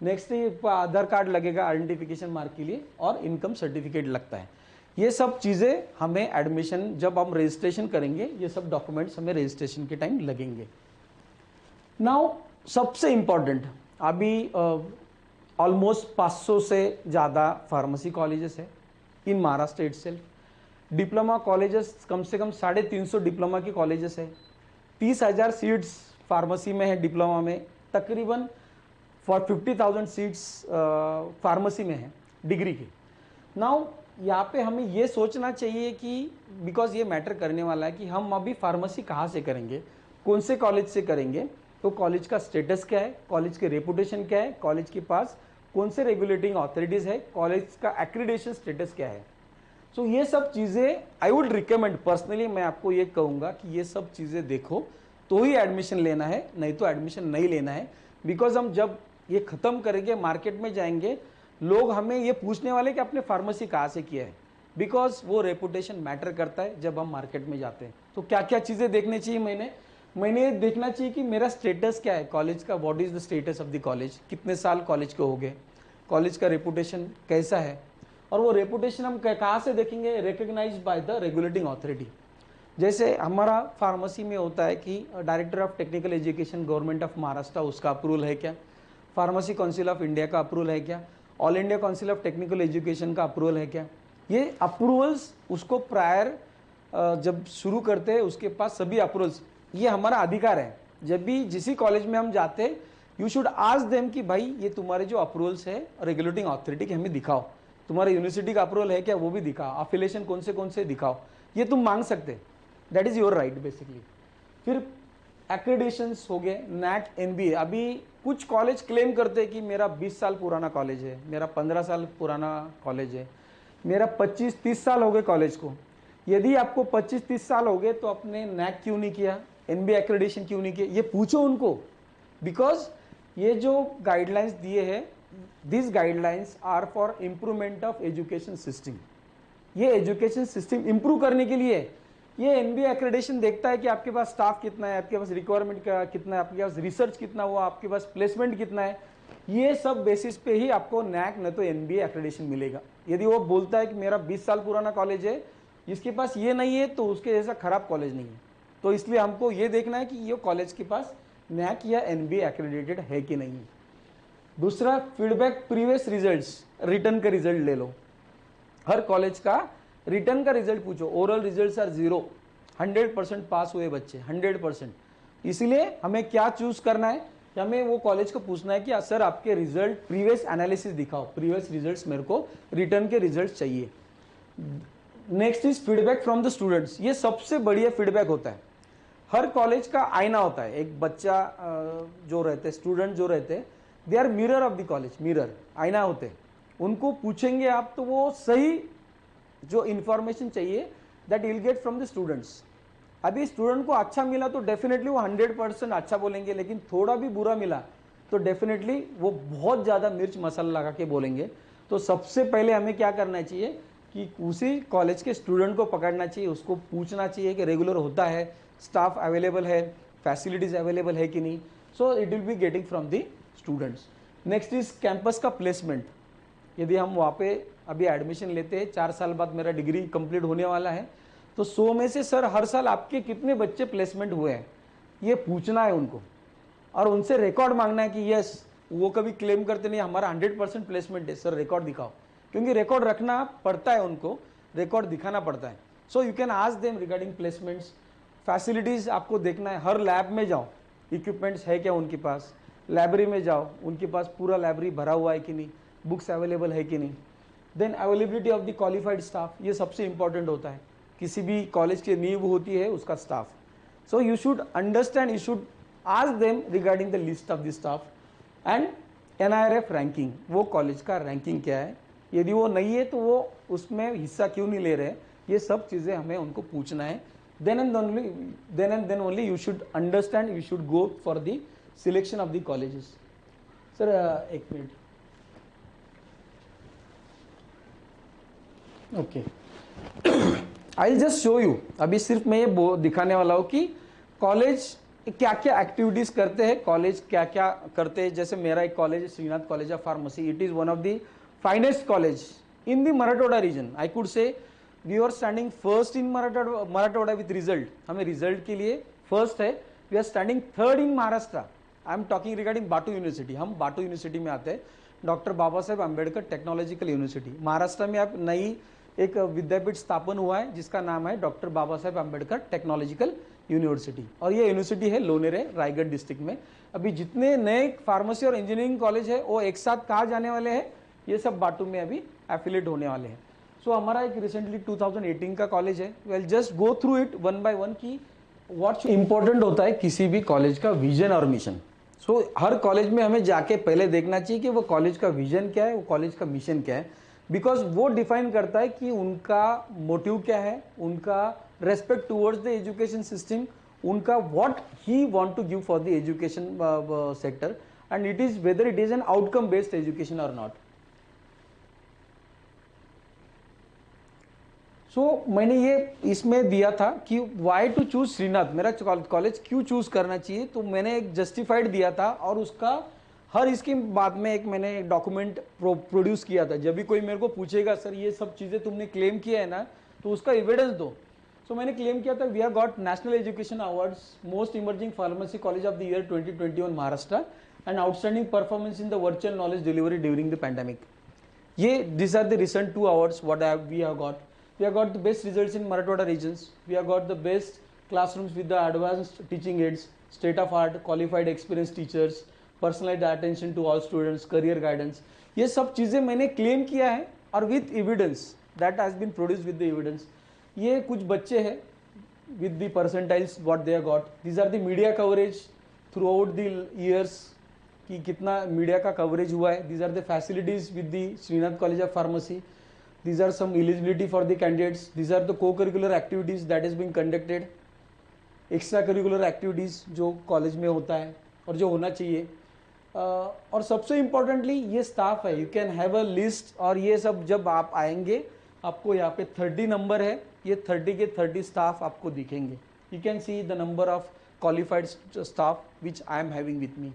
Next Aadhaar card लगेगा आइडेंटिफिकेशन मार्क के लिए, और इनकम सर्टिफिकेट लगता है। ये सब चीज़ें हमें एडमिशन जब हम रजिस्ट्रेशन करेंगे, ये सब डॉक्यूमेंट्स हमें रजिस्ट्रेशन के टाइम लगेंगे। नाउ सबसे इम्पॉर्टेंट, अभी ऑलमोस्ट 500 से ज़्यादा फार्मेसी कॉलेजेस है इन महाराष्ट्र इटसेल्फ। डिप्लोमा कॉलेजेस कम से कम 350 डिप्लोमा के कॉलेजेस है। 30,000 सीट्स फार्मेसी में है डिप्लोमा में, तकरीबन 50,000 सीट्स फार्मेसी में है डिग्री की। नाउ यहाँ पे हमें ये सोचना चाहिए कि बिकॉज ये मैटर करने वाला है कि हम अभी फार्मेसी कहाँ से करेंगे, कौन से कॉलेज से करेंगे, तो कॉलेज का स्टेटस क्या है, कॉलेज के रेपुटेशन क्या है, कॉलेज के पास कौन से रेगुलेटिंग अथॉरिटीज़ है, कॉलेज का एक्रीडेशन स्टेटस क्या है। सो ये सब चीज़ें आई वुड रिकमेंड पर्सनली, मैं आपको ये कहूँगा कि ये सब चीज़ें देखो तो ही एडमिशन लेना है, नहीं तो एडमिशन नहीं लेना है। बिकॉज हम जब ये ख़त्म करेंगे, मार्केट में जाएंगे, लोग हमें ये पूछने वाले कि आपने फार्मेसी कहाँ से किया है, बिकॉज वो रेपुटेशन मैटर करता है जब हम मार्केट में जाते हैं। तो क्या क्या चीज़ें देखनी चाहिए, मैंने देखना चाहिए कि मेरा स्टेटस क्या है कॉलेज का, what is the status of the college, कितने साल कॉलेज के हो गए, कॉलेज का रेपुटेशन कैसा है, और वो रेपुटेशन हम कहाँ से देखेंगे, recognize by the regulating authority. जैसे हमारा फार्मेसी में होता है कि director of technical education government of Maharashtra, उसका अप्रूवल है क्या, फार्मेसी काउंसिल ऑफ इंडिया का अप्रूवल है क्या, all India council of technical education का अप्रूवल है क्या। ये अप्रूवल्स उसको प्रायर जब शुरू करते हैं उसके पास सभी अप्रूवल्स, ये हमारा अधिकार है। जब भी जिस कॉलेज में हम जाते हैं, यू शुड आस्क देम कि भाई ये तुम्हारे जो अप्रूवल्स है रेगुलेटिंग अथॉरिटी के हमें दिखाओ, तुम्हारे यूनिवर्सिटी का अप्रूवल है क्या वो भी दिखाओ, अफिलिएशन कौन से दिखाओ, ये तुम मांग सकते, that is your right basically. फिर एक्रेडिशंस हो गए, नैक, एनबीए। अभी कुछ कॉलेज क्लेम करते हैं कि मेरा 20 साल पुराना कॉलेज है, मेरा 15 साल पुराना कॉलेज है, मेरा 25-30 साल हो गए कॉलेज को। यदि आपको 25-30 साल हो गए तो आपने नैक क्यों नहीं किया, एनबीए एक्रेडिशन क्यों नहीं किया, ये पूछो उनको। बिकॉज ये जो गाइडलाइंस दिए हैं, this guidelines are for improvement of education system. ये एजुकेशन सिस्टम इम्प्रूव करने के लिए ये एनबीए एक्रेडिशन देखता है कि आपके पास स्टाफ कितना है, आपके पास रिक्वायरमेंट कितना है, आपके पास रिसर्च कितना हुआ, आपके पास प्लेसमेंट कितना है। ये सब बेसिस पे ही आपको नैक न तो एनबीए एक्रेडिशन मिलेगा। यदि वो बोलता है कि मेरा 20 साल पुराना कॉलेज है, जिसके पास ये नहीं है तो उसके जैसा खराब कॉलेज नहीं है। तो इसलिए हमको ये देखना है कि ये कॉलेज के पास नैक या एनबीए एक्रेडिटेड है कि नहीं। दूसरा, फीडबैक प्रीवियस रिजल्ट्स, रिटर्न का रिजल्ट ले लो। हर कॉलेज का रिटर्न का रिजल्ट पूछो। ओरल रिजल्ट्स आर 0, 100% पास हुए बच्चे, 100%। इसलिए हमें क्या चूज करना है, हमें वो कॉलेज को पूछना है कि सर आपके रिजल्ट प्रीवियस एनालिसिस दिखाओ, प्रीवियस रिजल्ट्स मेरे को रिटर्न के रिजल्ट चाहिए। Next is feedback from the students. ये सबसे बढ़िया फीडबैक होता है। हर कॉलेज का आईना होता है। एक बच्चा जो रहते, स्टूडेंट जो रहते, they are mirror of the college, mirror, आईना होते। उनको पूछेंगे आप तो वो सही जो इंफॉर्मेशन चाहिए that will get from the students. अभी स्टूडेंट को अच्छा मिला तो डेफिनेटली वो 100% अच्छा बोलेंगे, लेकिन थोड़ा भी बुरा मिला तो डेफिनेटली वो बहुत ज़्यादा मिर्च मसाला लगा के बोलेंगे। तो सबसे पहले हमें क्या करना चाहिए कि उसी कॉलेज के स्टूडेंट को पकड़ना चाहिए, उसको पूछना चाहिए कि रेगुलर होता है, स्टाफ अवेलेबल है, फैसिलिटीज़ अवेलेबल है कि नहीं। So it will be getting from the students. Next is campus का प्लेसमेंट। यदि हम वहाँ पे अभी एडमिशन लेते हैं, 4 साल बाद मेरा डिग्री कंप्लीट होने वाला है, तो 100 में से सर हर साल आपके कितने बच्चे प्लेसमेंट हुए हैं, ये पूछना है उनको। और उनसे रिकॉर्ड मांगना है कि यस, वो कभी क्लेम करते नहीं हमारा 100% प्लेसमेंट है, सर रिकॉर्ड दिखाओ, क्योंकि रिकॉर्ड रखना पड़ता है, उनको रिकॉर्ड दिखाना पड़ता है। So you can ask them regarding placements. Facilities आपको देखना है, हर लैब में जाओ, इक्विपमेंट्स है क्या उनके पास, लाइब्रेरी में जाओ, उनके पास पूरा लाइब्रेरी भरा हुआ है कि नहीं, बुक्स अवेलेबल है कि नहीं। Then availability of the qualified staff, ये सबसे इंपॉर्टेंट होता है। किसी भी कॉलेज की नींव होती है उसका staff. So you should understand, you should ask them regarding the list of the staff and NIRF ranking, वो कॉलेज का रैंकिंग क्या है, यदि वो नहीं है तो वो उसमें हिस्सा क्यों नहीं ले रहे, ये सब चीज़ें हमें उनको पूछना है। then and then only you should understand, you should go for the selection of the colleges. Sir एक minute, okay, I just show you. अभी सिर्फ मैं ये दिखाने वाला हूँ कि कॉलेज क्या क्या एक्टिविटीज करते हैं, कॉलेज क्या क्या करते हैं। जैसे मेरा एक कॉलेज है Shrinath college of pharmacy, it is one of the finest college in the Marathwada region. I could say we are standing first in Marathwada with result, हमें रिजल्ट के लिए फर्स्ट है। We are standing third in Maharashtra. I am talking regarding Batu university, हम Batu university में आते हैं, doctor Baba Saheb Ambedkar technological university. Maharashtra में अब नई एक विद्यापीठ स्थापन हुआ है जिसका नाम है doctor Baba Saheb Ambedkar technological university, और ये यूनिवर्सिटी है लोनेरे, रायगढ़ डिस्ट्रिक्ट में। अभी जितने नए फार्मेसी और इंजीनियरिंग कॉलेज है वो एक साथ कहाँ जाने वाले हैं, ये सब बाटू में अभी एफिलेट होने वाले हैं। सो हमारा एक रिसेंटली 2018 का कॉलेज है। Well just go through it one by one कि व्हाट इंपॉर्टेंट होता है किसी भी कॉलेज का विजन और मिशन। सो हर कॉलेज में हमें जाके पहले देखना चाहिए कि वो कॉलेज का विजन क्या है, वो कॉलेज का मिशन क्या है, बिकॉज वो डिफाइन करता है कि उनका मोटिव क्या है, उनका respect towards the education system, उनका what he want to give for the education sector, and it is whether it is an outcome based education और नॉट। सो मैंने ये इसमें दिया था कि वाई टू चूज श्रीनाथ, मेरा कॉलेज क्यों चूज करना चाहिए, तो मैंने एक जस्टिफाइड दिया था, और उसका हर इसके बाद में एक मैंने एक डॉक्यूमेंट प्रोड्यूस किया था। जब भी कोई मेरे को पूछेगा सर ये सब चीज़ें तुमने क्लेम किया है ना, तो उसका एविडेंस दो। सो मैंने क्लेम किया था we have got national education awards, most emerging pharmacy college of the year 2021 Maharashtra, and outstanding performance in the virtual knowledge delivery during the pandemic. ये this are the recent 2 awards what we have got. We have got the best results in Marathwada regions. We have got the best classrooms with the advanced teaching aids, state of art, qualified experienced teachers, personalized attention to all students, career guidance. ये सब चीज़ें मैंने claim किया है, और with evidence that has been produce with the evidence. ये कुछ बच्चे हैं with the percentiles what they have got. These are the media coverage throughout the years, कि कितना मीडिया का कवरेज हुआ है। These are the facilities with the Shrinath college of pharmacy. These are some eligibility for the candidates. These are the co-curricular activities that is being conducted. Extra curricular activities जो college में होता है और जो होना चाहिए, और सबसे इम्पोर्टेंटली ये स्टाफ है। You can have a list, और ये सब जब आप आएंगे आपको यहाँ पे 30 नंबर है, ये 30 के 30 स्टाफ आपको दिखेंगे। You can see the number of qualified staff which I am having with me,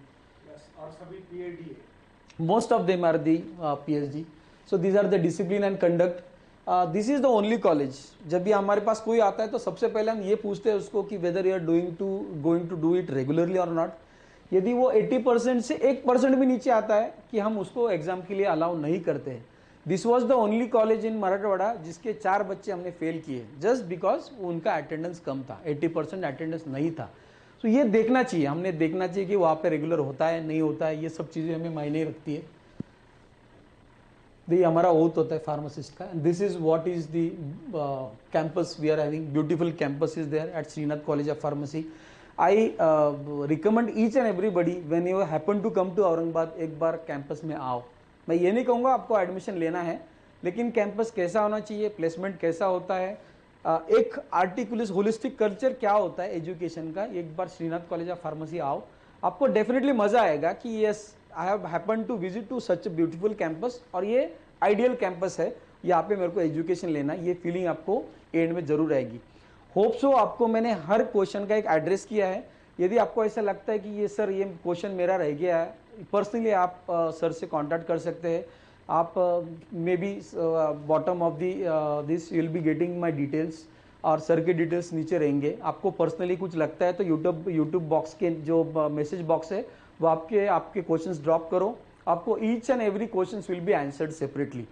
और सभी PhD है। Most of them are the PhD। So these are the discipline and conduct. This is the only college. जब भी हमारे पास कोई आता है तो सबसे पहले हम ये पूछते हैं उसको कि whether you are going to do it regularly or not. यदि वो 80% से 1% भी नीचे आता है कि हम उसको एग्जाम के लिए अलाउ नहीं करते हैं। This was the only college in Marathwada जिसके 4 बच्चे हमने फेल किए जस्ट बिकॉज उनका अटेंडेंस कम था, 80% अटेंडेंस नहीं था। तो ये देखना चाहिए, हमने देखना चाहिए कि वहाँ पे रेगुलर होता है नहीं होता है, ये सब चीज़ें हमें मायने रखती है। ये हमारा ओथ होता है फार्मासिस्ट का। This is what is the campus we are having, beautiful campus is there at Shrinath college of pharmacy. I recommend each and everybody when you happen to come to Aurangabad, एक बार कैंपस में आओ। मैं ये नहीं कहूँगा आपको एडमिशन लेना है, लेकिन कैंपस कैसा होना चाहिए, प्लेसमेंट कैसा होता है, एक आर्टिकुलस होलिस्टिक कल्चर क्या होता है एजुकेशन का, एक बार श्रीनाथ कॉलेज ऑफ फार्मेसी आओ, आपको डेफिनेटली मज़ा आएगा कि yes I have happen to visit to such a beautiful campus, और ये आइडियल कैंपस है, यहाँ पे मेरे को एजुकेशन लेना, ये फीलिंग आपको एंड में जरूर आएगी। होप सो आपको मैंने हर क्वेश्चन का एक एड्रेस किया है। यदि आपको ऐसा लगता है कि ये सर ये क्वेश्चन मेरा रह गया है, पर्सनली आप सर से कांटेक्ट कर सकते हैं। आप may be bottom of this you will be getting my details, और सर के डिटेल्स नीचे रहेंगे। आपको पर्सनली कुछ लगता है तो यूट्यूब बॉक्स के जो मैसेज बॉक्स है वो आपके क्वेश्चंस ड्रॉप करो, आपको each and every questions will be answered separately.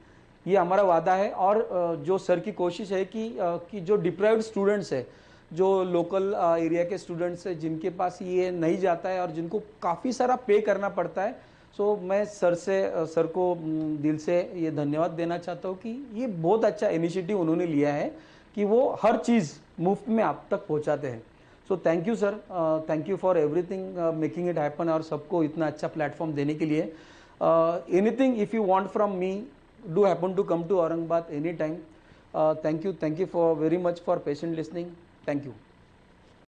ये हमारा वादा है, और जो सर की कोशिश है कि जो डिप्राइव्ड स्टूडेंट्स है, जो लोकल एरिया के स्टूडेंट्स है जिनके पास ये नहीं जाता है और जिनको काफ़ी सारा पे करना पड़ता है, सो मैं सर को दिल से ये धन्यवाद देना चाहता हूँ कि ये बहुत अच्छा इनिशिएटिव उन्होंने लिया है कि वो हर चीज़ मुफ्त में आप तक पहुँचाते हैं। So thank you sir, thank you for everything making it happen, और सबको इतना अच्छा प्लेटफॉर्म देने के लिए। Anything if you want from me, do happen to come to Aurangabad any time. Thank you for very much for patient listening. Thank you.